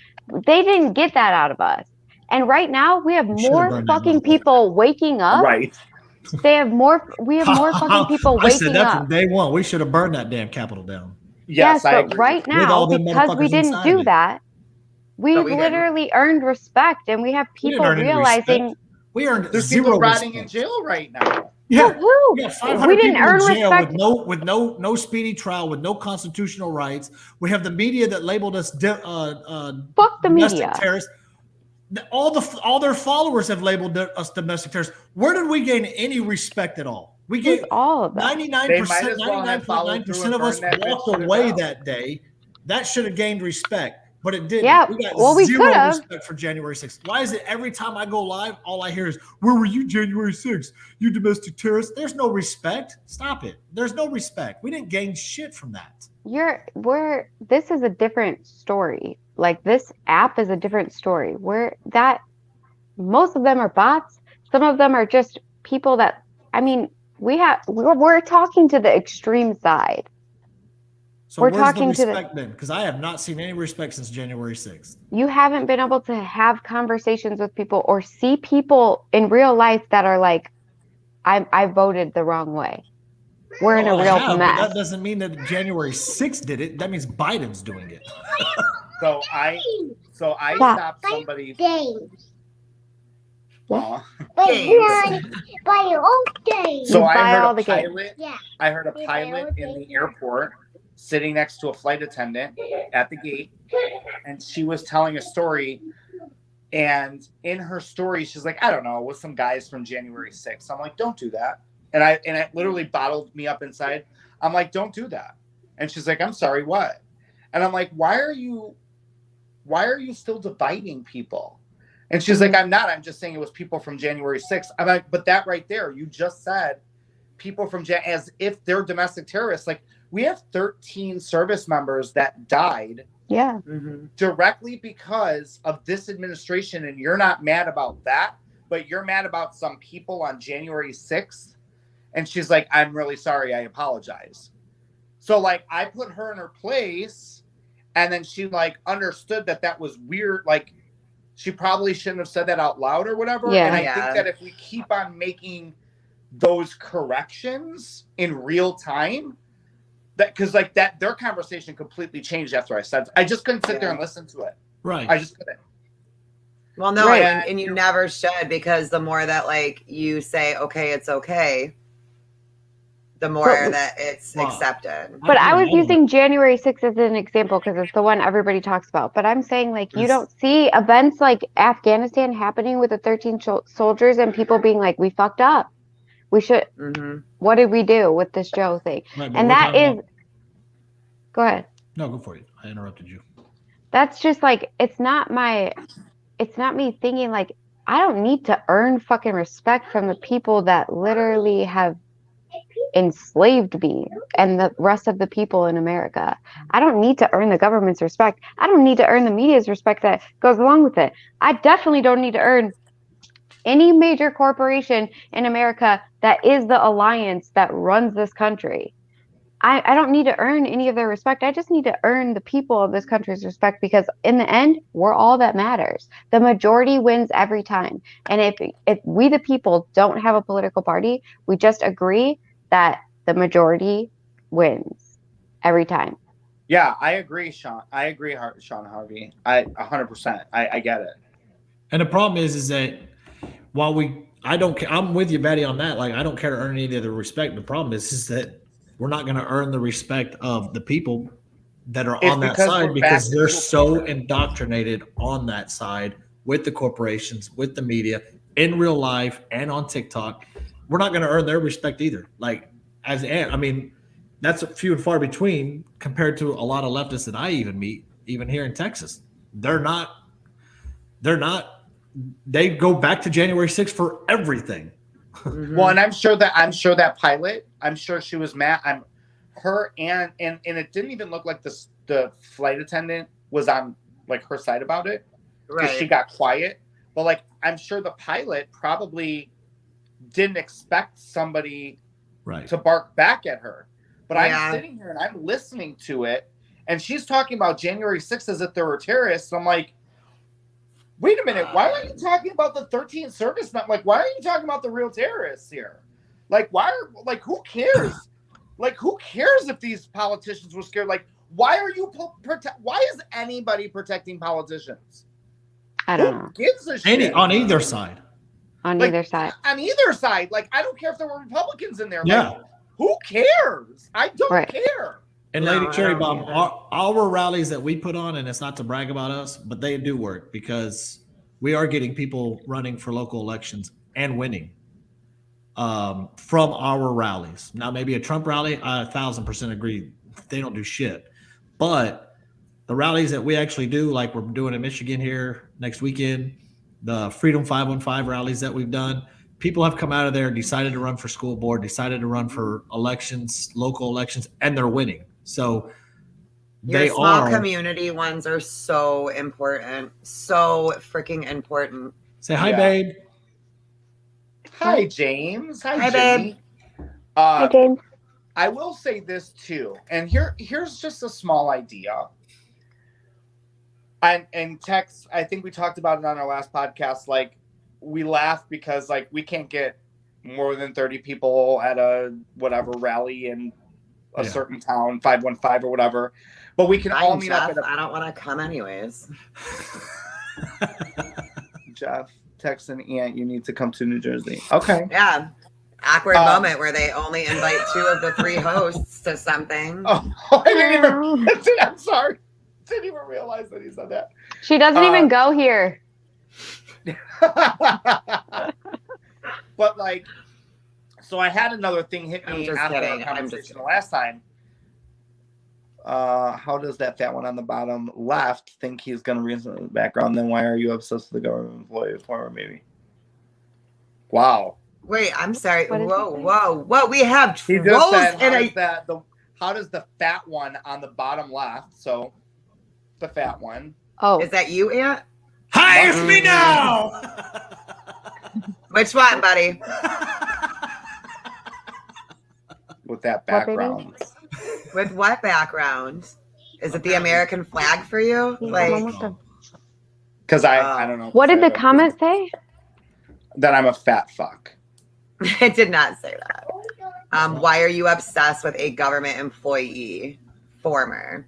They didn't get that out of us. And right now we have more fucking people waking up. Right. We have more fucking people waking up. I said that from day one. We should have burned that damn Capitol down. Yes, but right now, because we didn't do that, we've literally earned respect, and we have people realizing we earned there's zero people rotting respect. in jail right now. Yeah, we 500 didn't people earn in jail respect with no speedy trial, with no constitutional rights. We have the media that labeled us fuck the media terrorists. All their followers have labeled us domestic terrorists. Where did we gain any respect at all? We gave all of them. 99% of us walked away that day. That should have gained respect, but it didn't. Yeah, we got we zero could have. respect for January 6th. Why is it every time I go live, all I hear is, where were you January 6th? You domestic terrorist. There's no respect. Stop it. There's no respect. We didn't gain shit from that. This is a different story. Like, this app is a different story. Most of them are bots. Some of them are just people that, I mean, we're talking to the extreme side. So we're talking the respect then? Because I have not seen any respect since January 6th. You haven't been able to have conversations with people or see people in real life that are like, I voted the wrong way. We're in a real mess. But that doesn't mean that January 6th did it. That means Biden's doing it. So I stopped somebody. Games. So I heard a pilot. Yeah. I heard a pilot in the airport sitting next to a flight attendant at the gate, and she was telling a story. And in her story, she's like, I don't know, with some guys from January 6th. I'm like, don't do that. And it literally bottled me up inside. I'm like, don't do that. And she's like, I'm sorry, what? And I'm like, why are you still dividing people? And she's like, I'm not. I'm just saying it was people from January 6th. I'm like, but that right there, you just said people from as if they're domestic terrorists. Like, we have 13 service members that died. Yeah. Directly because of this administration, and you're not mad about that, but you're mad about some people on January 6th. And she's like, I'm really sorry. I apologize. So, like, I put her in her place, and then she, like, understood that was weird. Like, she probably shouldn't have said that out loud or whatever. Yeah. And I think that if we keep on making those corrections in real time, because like that, their conversation completely changed after I said, I just couldn't sit there and listen to it. Right. I just couldn't. Well, no, Right. and you never should, because the more that like you say, okay, it's okay, the more But- that it's accepted. But I was using January 6th as an example because it's the one everybody talks about. But I'm saying, like, you don't see events like Afghanistan happening with the 13 soldiers and people being like, we fucked up. We should, what did we do with this Joe thing? Right, but And we're that talking is, about- go ahead. No, go for it. I interrupted you. That's just like, it's not me thinking like, I don't need to earn fucking respect from the people that literally have enslaved me and the rest of the people in America. I don't need to earn the government's respect. I don't need to earn the media's respect that goes along with it. I definitely don't need to earn any major corporation in America that is the alliance that runs this country. I don't need to earn any of their respect. I just need to earn the people of this country's respect, because in the end, we're all that matters. The majority wins every time. And if we, the people, don't have a political party, we just agree that the majority wins every time. Yeah, I agree, Sean. I agree, Sean Harvey. 100%. I get it. And the problem is that while I'm with you, Baddie, on that. Like, I don't care to earn any of the respect. The problem is that we're not going to earn the respect of the people that are on that side, because they're so indoctrinated on that side with the corporations, with the media, in real life and on TikTok. We're not going to earn their respect either. Like, that's few and far between compared to a lot of leftists that I even meet, even here in Texas. They go back to January 6th for everything. Well, and I'm sure that pilot, I'm sure she was mad. And it didn't even look like the flight attendant was on like her side about it, because she got quiet. But like, I'm sure the pilot probably didn't expect somebody to bark back at her. But I'm sitting here and I'm listening to it, and she's talking about January 6th as if there were terrorists. I'm like, wait a minute, why are you talking about the 13 servicemen? Like, why are you talking about the real terrorists here? Like, who cares? Like, who cares if these politicians were scared? Like, why are you why is anybody protecting politicians? I don't know. Who gives a shit? On either side. On either side. On either side. Like, I don't care if there were Republicans in there. Yeah. Like, who cares? I don't care. And Lady Cherry Bomb, our rallies that we put on, and it's not to brag about us, but they do work, because we are getting people running for local elections and winning from our rallies. Now, maybe a Trump rally, I 1,000% agree. They don't do shit. But the rallies that we actually do, like we're doing in Michigan here next weekend, the Freedom 515 rallies that we've done, people have come out of there, decided to run for school board, decided to run for elections, local elections, and they're winning. So your small community ones are so important. So freaking important. Say hi, babe. Hi, James. Hi, babe. Hi, James. I will say this too, and here's just a small idea. And Tex, I think we talked about it on our last podcast. Like, we laugh because like we can't get more than 30 people at a whatever rally in a certain town, 515 or whatever. But we can all meet up. I don't want to come anyways. Jeff, Tex, and Aunt, you need to come to New Jersey. Okay. Yeah. Awkward moment where they only invite 2 of the 3 hosts to something. Oh, I didn't even. I'm sorry. Didn't even realize that he said that. She doesn't even go here. But like, so I had another thing hit me after our conversation the last time. How does that fat one on the bottom left think he's going to reason the background? Then why are you obsessed with the government employee former maybe? Wow. Wait, I'm sorry. Whoa. We have he just said, how does the fat one on the bottom left? So the fat one. Oh, is that you, Aunt? Hi, it's me now. Which one, buddy? With that background. With what background? Is it the American flag for you? Like, because I don't know. What did the comment say? That I'm a fat fuck. It did not say that. Why are you obsessed with a government employee? Former.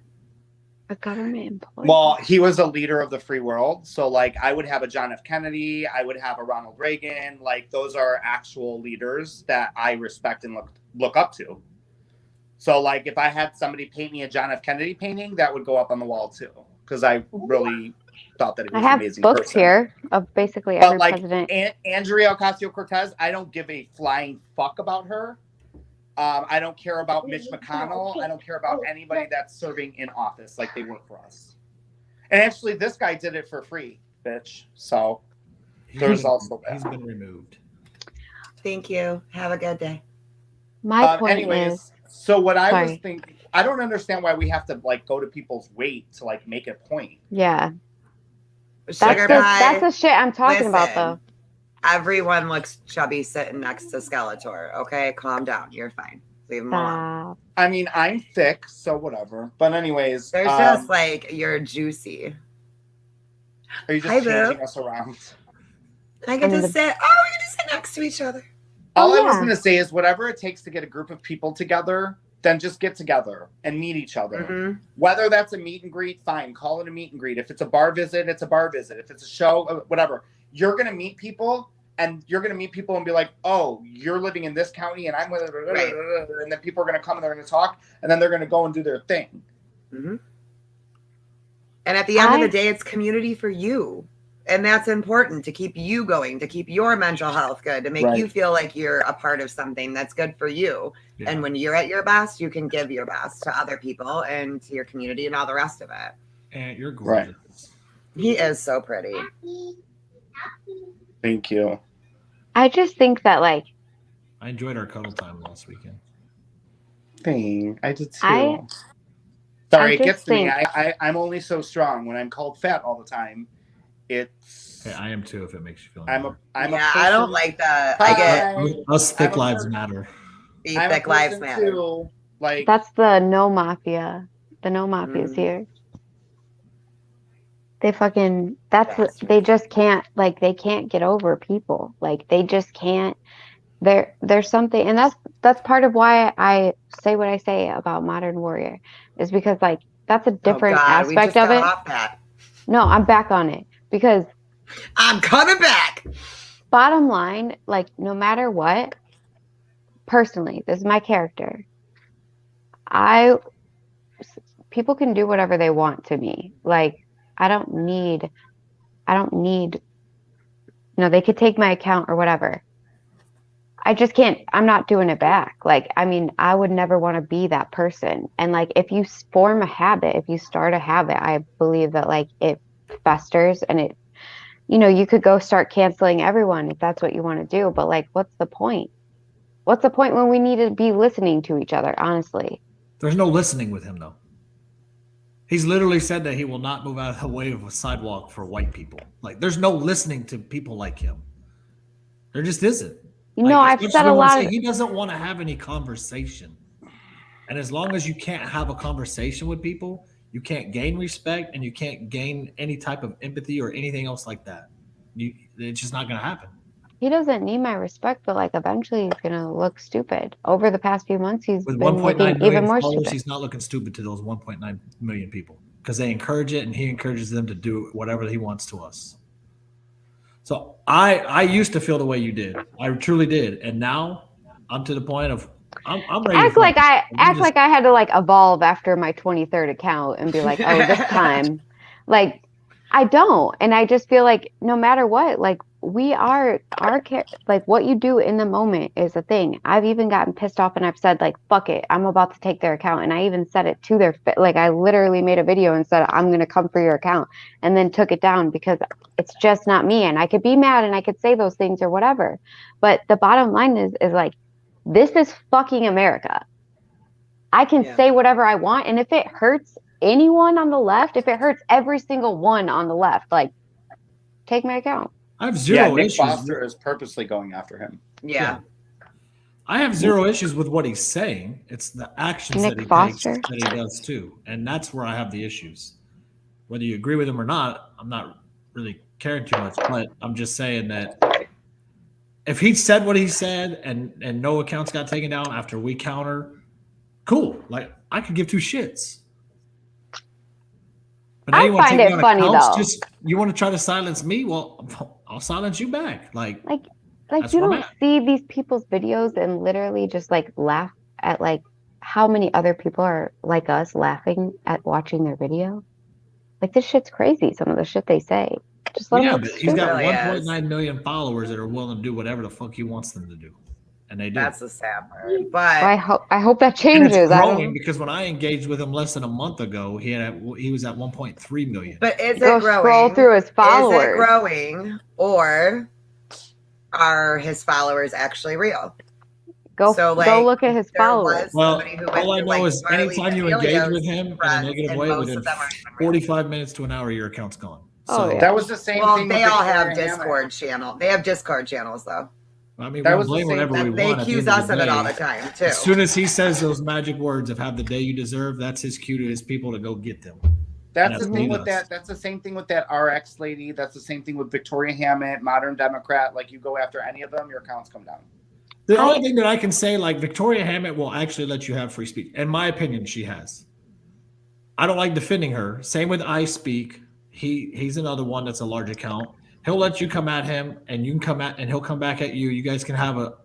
A government employee. Well, he was a leader of the free world. So, like, I would have a John F. Kennedy. I would have a Ronald Reagan. Like, those are actual leaders that I respect and look up to. So, like, if I had somebody paint me a John F. Kennedy painting, that would go up on the wall, too. Because I really thought that he was I have an amazing books person. here of basically But, every like, president. Andrea Ocasio-Cortez, I don't give a flying fuck about her. I don't care about Mitch McConnell. I don't care about anybody that's serving in office like they work for us. And actually, this guy did it for free, bitch. So there's also that. He's been removed. Thank you. Have a good day. My point anyways, is, so what I was sorry. thinking, I don't understand why we have to like go to people's weight to like make a point. yeah, Sugar that's pie. the shit I'm talking about, Listen. though. Everyone looks chubby sitting next to Skeletor. Okay, calm down. You're fine. Leave him alone. Stop. I mean, I'm thick, so whatever. But anyways, There's just like you're juicy. are you just Hi, Boo. changing us around? I get to sit. Oh, we get to sit next to each other. All I was yeah. going to say is whatever it takes to get a group of people together, then just get together and meet each other. Mhm. Whether that's a meet and greet, fine. Call it a meet and greet. If it's a bar visit, it's a bar visit. If it's a show, whatever. You're going to meet people and you're going to meet people and be like, oh, you're living in this county and I'm with, Right. and then people are going to come and they're going to talk and then they're going to go and do their thing. Mm-hmm. And at the end of the day, it's community for you. And that's important to keep you going, to keep your mental health good, to make Right. you feel like you're a part of something that's good for you. Yeah. And when you're at your best, you can give your best to other people and to your community and all the rest of it. And you're Right. gorgeous. He is so pretty. Thank you. I just think that, like, I enjoyed our cuddle time last weekend. Dang, I did too. I Sorry, it just gets to me. think- I'm only so strong when I'm called fat all the time. It's Hey, I am too. If it makes you feel. I'm a I person- don't like that. I get Us thick I'm a lives person. matter. the I'm a thick lives person matter. too, like that's the no mafia. The no mafia's Mhm. here. They fucking, Bastard. they just can't, like, they can't get over people. Like, they just can't. There's something, and that's part of why I say what I say about Modern Warrior, is because, like, that's a different we aspect just of got it. off that. No, I'm back on it because I'm coming back. bottom line, like, no matter what, personally, this is my character. People can do whatever they want to me. Like, I don't need, they could take my account or whatever. I just can't, I'm not doing it back. Like, I mean, I would never want to be that person. And like, if you form a habit, if you start a habit, I believe that like it festers and it, you could go start canceling everyone if that's what you want to do. But like, what's the point? What's the point when we need to be listening to each other, honestly? There's no listening with him though. He's literally said that he will not move out of the way of a sidewalk for white people. Like, there's no listening to people like him. There just isn't. I've said a lot of. He doesn't want to have any conversation. And as long as you can't have a conversation with people, you can't gain respect and you can't gain any type of empathy or anything else like that. It's just not going to happen. He doesn't need my respect, but like eventually he's gonna look stupid. Over the past few months, he's With been 1.9 looking even million more followers, stupid. he's not looking stupid to those 1.9 million people because they encourage it and he encourages them to do whatever he wants to us. So I used to feel the way you did. I truly did. And now I'm to the point of I'm ready. Act like I had to like evolve after my 23rd account and be like, oh, this time, like I don't. And I just feel like no matter what, like we are like what you do in the moment is a thing. I've even gotten pissed off and I've said like, fuck it, I'm about to take their account. And I even said it to their like I literally made a video and said I'm gonna come for your account and then took it down because it's just not me. And I could be mad and I could say those things or whatever. But the bottom line is like, this is fucking America. I can say whatever I want. And if it hurts anyone on the left, if it hurts every single one on the left, like take my account. I have zero Nick issues. Foster is purposely going after him. Yeah. I have zero issues with what he's saying. It's the actions Nick that he Foster? takes that he does too. And that's where I have the issues. Whether you agree with him or not, I'm not really caring too much. But I'm just saying that if he said what he said and no accounts got taken down after we counter, cool. Like I could give two shits. But now I you want to find take it me on funny, accounts? though. Just you want to try to silence me? Well, I'll silence you back. Like that's you where I'm don't at. see these people's videos and literally just like laugh at like how many other people are like us laughing at watching their video. Like this shit's crazy. Some of the shit they say. Just let them Yeah, look but he's stupid. got Really 1.9 million followers that are willing to do whatever the fuck he wants them to do, and they do. That's the sad part. Well, But I hope that And it's changes. I don't growing know. because when I engaged with him less than a month ago, he was at 1.3 million. but is Go it growing? scroll through his Is it followers. growing, or are his followers actually real? Go So, go like, look at his there followers. was Well, somebody who went all I through, know like, is Marley anytime you engage D'Amelio's with him in a friends, negative and way, most within of them aren't even real. 45 minutes to an hour, your account's gone. Oh, So, yeah. That was the same Well, thing. they with all Victoria have Hammond. Discord channel. They have Discord channels, though. I mean, That we was the blame same- whatever we That they want. At the accuse end us the of it all day. the time, too. As soon as he says those magic words of "have the day you deserve," that's his cue to his people to go get them. That's And the that's thing what with he does. that. That's the same thing with that RX lady. That's the same thing with Victoria Hammond, Modern Democrat. Like, you go after any of them, your accounts come down. The only thing that I can say, like Victoria Hammond will actually let you have free speech. In my opinion, she has. I don't like defending her. Same with I Speak. He's another one that's a large account. He'll let you come at him, and you can come at, and he'll come back at you. You guys can have a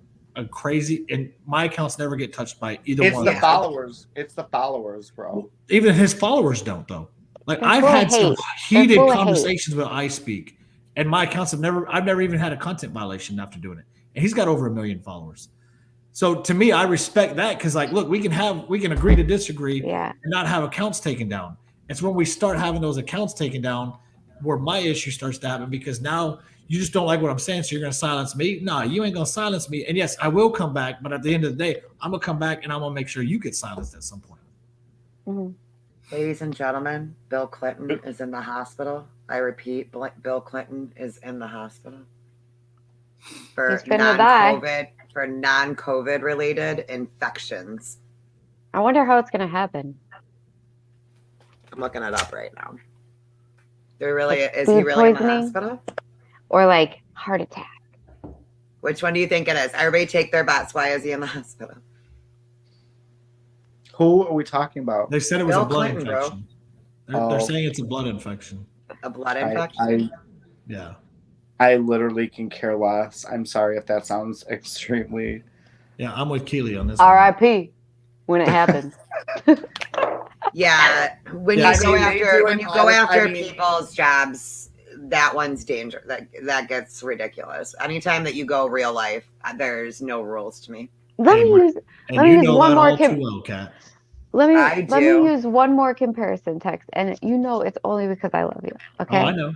crazy. And my accounts never get touched by either It's one. the of them. followers. It's the followers, bro. Even his followers don't, though. Like They're I've full of had some hate. heated full of hate. conversations with I Speak, and my accounts I've never even had a content violation after doing it. And he's got over 1 million followers. So to me, I respect that because, like, look, we can agree to disagree Yeah. and not have accounts taken down. It's when we start having those accounts taken down where my issue starts to happen because now you just don't like what I'm saying, so you're going to silence me. No, you ain't going to silence me. And yes, I will come back, but at the end of the day, I'm going to come back and I'm going to make sure you get silenced at some point. Mhm. Ladies and gentlemen, Bill Clinton is in the hospital. I repeat, Bill Clinton is in the hospital for He's finna die. non-COVID related infections. I wonder how it's gonna happen. I'm looking it up right now. Is he food really in the poisoning? hospital? Or like heart attack. Which one do you think it is? Everybody take their bets. Why is he in the hospital? Who are we talking about? They said it was Bill a blood Clinton, bro. infection. They're Oh. saying it's a blood infection. A blood infection? Yeah. I literally can care less. I'm sorry if that sounds extremely. Yeah, I'm with Keely on this one. R.I.P. when it happens. Yeah, when Yeah, you go they after do when an you go audit- after I mean- people's jobs, that one's dangerous. That gets ridiculous. Anytime that you go real life, there's no rules to me. Let me Anymore. use And let me you use know one that more all too well, Kat. let me I let me do. use one more comparison text, and you know it's only because I love you. Okay. Oh, I know.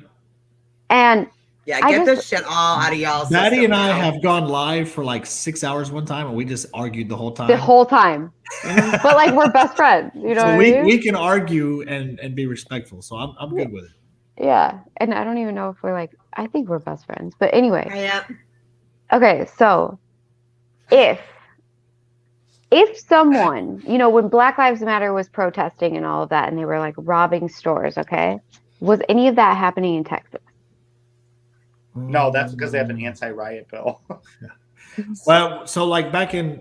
And Yeah, I get just- this shit all out of y'all's Baddie system and I now. have gone live for like 6 hours one time, and we just argued the whole time. the whole time, but like we're best friends. You know so what we, I mean? we can argue and be respectful. So I'm good with it. Yeah, and I don't even know if we're like. I think we're best friends, but anyway. Yeah. Okay, so if someone, you know, when Black Lives Matter was protesting and all of that, and they were like robbing stores, okay, was any of that happening in Texas? No, that's because they have an anti-riot bill. Well, so like back in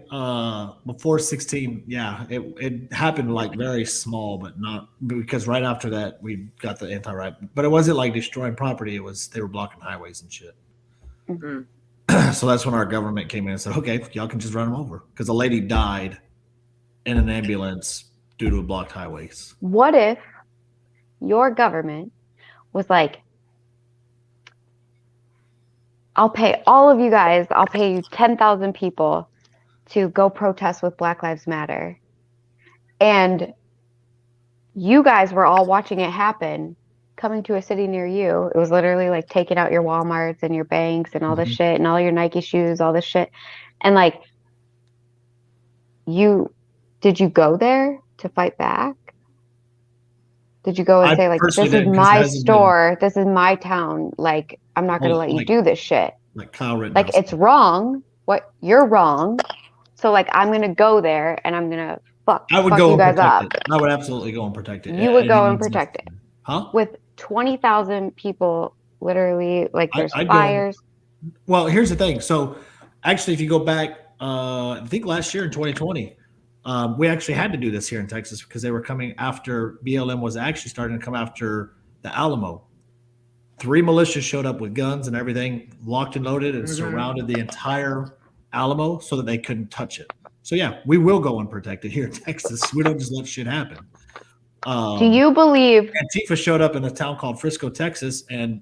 before 16, yeah, it happened like very small, but not because right after that we got the anti-riot. But it wasn't like destroying property; it was they were blocking highways and shit. Mhm. So that's when our government came in and said, "Okay, y'all can just run them over," because a lady died in an ambulance due to blocked highways. What if your government was like, I'll pay all of you guys, I'll pay you 10,000 people to go protest with Black Lives Matter. And you guys were all watching it happen, coming to a city near you. It was literally like taking out your Walmarts and your banks and all this Mhm. shit and all your Nike shoes, all this shit. And like, did you go there to fight back? Did you go and I say like, this personally is didn't, 'cause it my hasn't been- store, this is my town, like I'm not gonna Well, let you like- do this shit. Like Kyle Rittenhouse. Like it's wrong. What you're wrong. So like I'm gonna go there and I'm gonna fuck I would fuck go you and guys protect up. it. I would absolutely go and protect it. You would Any go and means protect it. necessary. Huh? With 20,000 people literally like there's I'd go and- fires. Well, here's the thing. So, actually, if you go back, I think last year in 2020, we actually had to do this here in Texas because they were coming after BLM was actually starting to come after the Alamo. 3 militias showed up with guns and everything, locked and loaded, and surrounded the entire Alamo so that they couldn't touch it. So yeah, we will go unprotected here in Texas. We don't just let shit happen. Do you believe Antifa showed up in a town called Frisco, Texas, and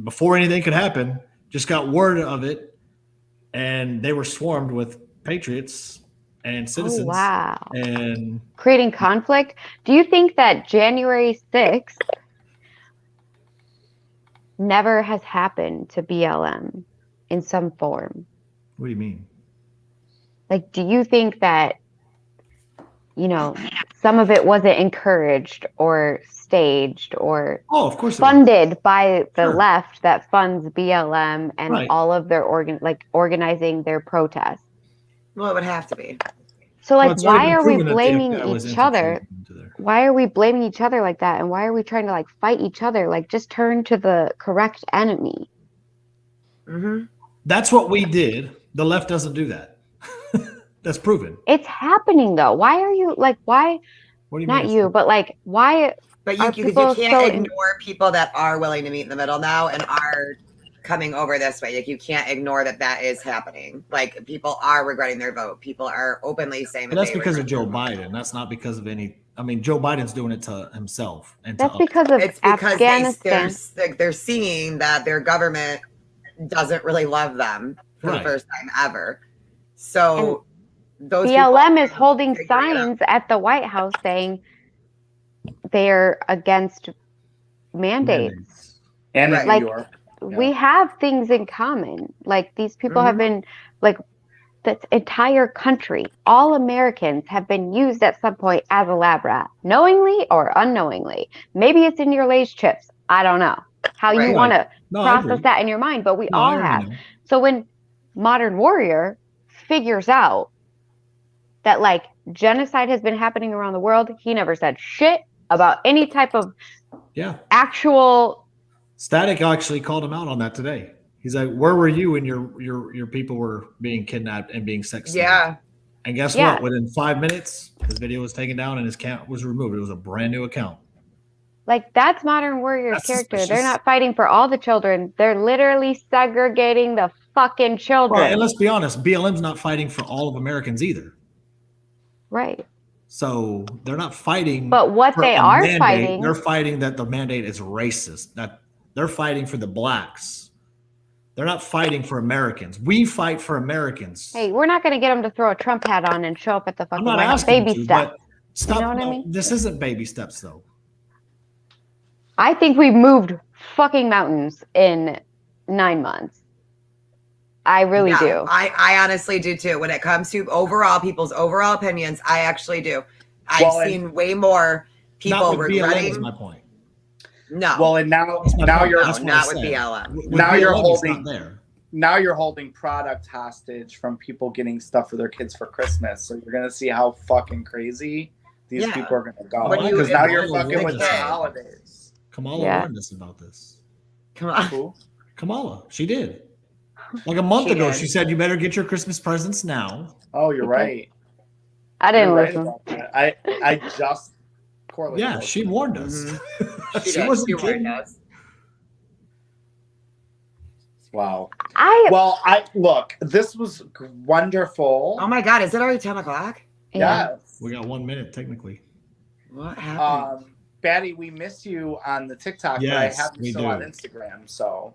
before anything could happen, just got word of it, and they were swarmed with patriots and citizens. Oh, wow. And creating conflict? Do you think that January 6th never has happened to BLM in some form? what do you mean? Like, do you think that, some of it wasn't encouraged or staged or Oh, of course. funded by the Sure. left that funds BLM and Right. all of their organizing their protests? Well, it would have to be. So, Well, like, it's already why been are we proven that the blaming FBI was each other? infiltrated into there. Why are we blaming each other like that? And why are we trying to fight each other? Like, just turn to the correct enemy. Mm-hmm. That's what we did. The left doesn't do that. That's proven. It's happening though. Why are you why? What do you Not mean? you, but why? But Are you people can't so ignore people that are willing to meet in the middle now and are coming over this way. Like, you can't ignore that is happening. Like, people are regretting their vote. People are openly saying But that that's they because of regret Joe their vote. Biden. That's not because of any. I mean, Joe Biden's doing it to himself and That's to because of It's because Afghanistan. they're seeing that their government doesn't really love them for Right. the first time ever. So those BLM people is holding figuring it out. signs at the White House saying they're against mandates. And in Right. New York. We have things in common. Like, these people have been this entire country, all Americans have been used at some point as a lab rat, knowingly or unknowingly. Maybe it's in your Lay's chips. I don't know how you Right. want to No, I agree. process that in your mind, but we No, I all already have. know. So when Modern Warrior figures out that genocide has been happening around the world, he never said shit about any type of Yeah. actual. Static actually called him out on that today. He's like, "Where were you when your people were being kidnapped and being sex slaves?" Yeah. And guess Yeah. what? Within 5 minutes, his video was taken down and his account was removed. It was a brand new account. That's Modern Warrior's That's character. They're suspicious. not fighting for all the children. They're literally segregating the fucking children. Well, and let's be honest, BLM's not fighting for all of Americans either. Right. So they're not fighting. But what for they a are mandate. fighting- They're fighting that the mandate is racist. That they're fighting for the blacks. They're not fighting for Americans. We fight for Americans. Hey, we're not going to get them to throw a Trump hat on and show up at the I'm fucking not White House. asking Baby you to, step. but stop. You know what I no, mean? This isn't baby steps, though. I think we've moved fucking mountains in 9 months. I really Yeah, do. I honestly do too. When it comes to people's overall opinions, I actually do. Well, I've seen way more people Not with BLM is regretting. my point. No, Well, and now That's my now point. you're That's what not I with said. BLM. With Now you're BLM, it's not holding- there. now you're holding product hostage from people getting stuff for their kids for Christmas. So you're gonna see how fucking crazy these Yeah. people are gonna go. When you- Because now you're Kamala fucking with warned the us. holidays. Kamala Yeah. warned us about this. come on. Cool. Kamala, she did. Like a month She ago, did. she said, "You better get your Christmas presents now." Oh, you're right. I didn't You're right listen. about that. I just correlated. Yeah, those she two. warned us. Mm-hmm. She she did. wasn't She warned kidding. us. Wow. I Well, look. This was wonderful. Oh my God, is it already 10 o'clock? yeah. Yes. We got 1 minute technically. What happened? Baddie, we miss you on the TikTok, Yes, but I have you we still do. on Instagram. So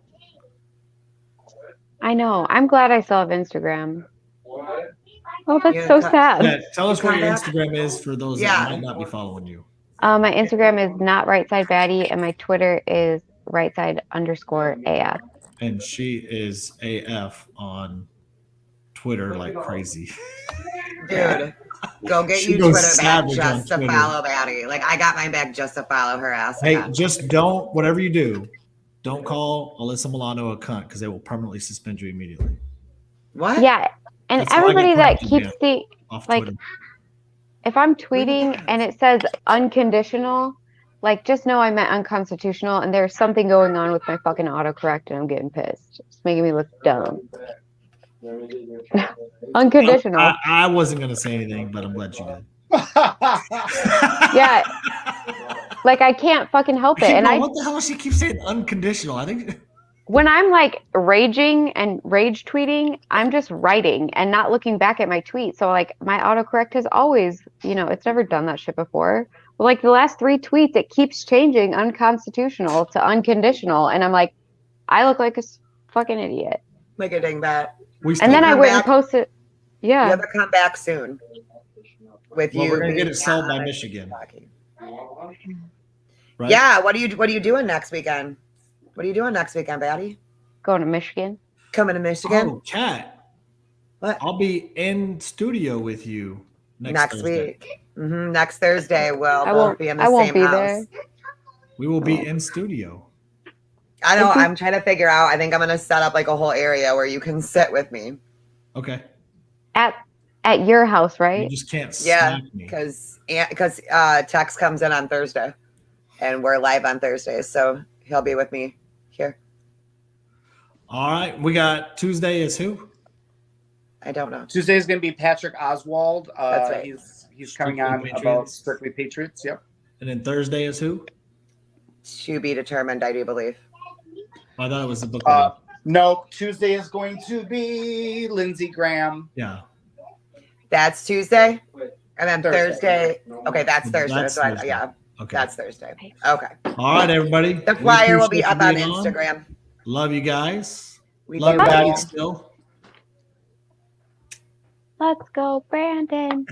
I know. I'm glad I still have Instagram. Oh, that's Yeah, so cut- sad. Yeah, tell us what come your back? Instagram is for those Yeah. that might not be following you. My Instagram is not RightSide Baddie, and my Twitter is RightSide_AF. And she is AF on Twitter like crazy. Dude, go get She you goes Twitter back savage just on to Twitter. follow Baddie. Like, I got mine back just to follow her ass. Hey, again. just don't, whatever you do, don't call Alyssa Milano a cunt because they will permanently suspend you immediately What? Yeah, and That's why I get everybody that penalty keeps banned. the off Like, Twitter. if I'm tweeting and it says unconditional, just know I meant unconstitutional, and there's something going on with my fucking autocorrect, and I'm getting pissed. It's making me look dumb. Unconditional. I wasn't going to say anything, but I'm glad you did. Yeah. Like I can't fucking help it. And what the hell does she keep saying unconditional? I think when I'm like raging and rage tweeting, I'm just writing and not looking back at my tweet. So like my autocorrect has always, it's never done that shit before. But like the last 3 tweets, it keeps changing unconstitutional to unconditional. And I'm like, I look like a fucking idiot. Like a dingbat. And then I went and posted. Yeah. You have to come back soon. With well, you. We're gonna get it sold by Michigan. Right? Yeah. What are you doing next weekend? What are you doing next weekend, Baddie? Going to Michigan. Coming to Michigan? Oh, Kat. What? I'll be in studio with you next Thursday. Week. Next Thursday, we'll both be in the same house. There. We will be in studio. I know. I'm trying to figure out. I think I'm going to set up like a whole area where you can sit with me. Okay. At your house, right? You just can't. Yeah, because Tex comes in on Thursday, and we're live on Thursdays, so he'll be with me here. All right, we got Tuesday is who? I don't know. Tuesday is going to be Patrick Oswald. That's right. He's coming on about Strictly Patriots. Yep. And then Thursday is who? To be determined, I do believe. I thought it was the book. No, Tuesday is going to be Lindsey Graham. Yeah. That's Tuesday, and then Thursday. Okay, that's Thursday. That's Thursday. Yeah. Okay. That's Thursday. Okay. All right, everybody. The flyer will be up on Instagram. Love you guys. Love you, Baddie still. Let's go, Brandon.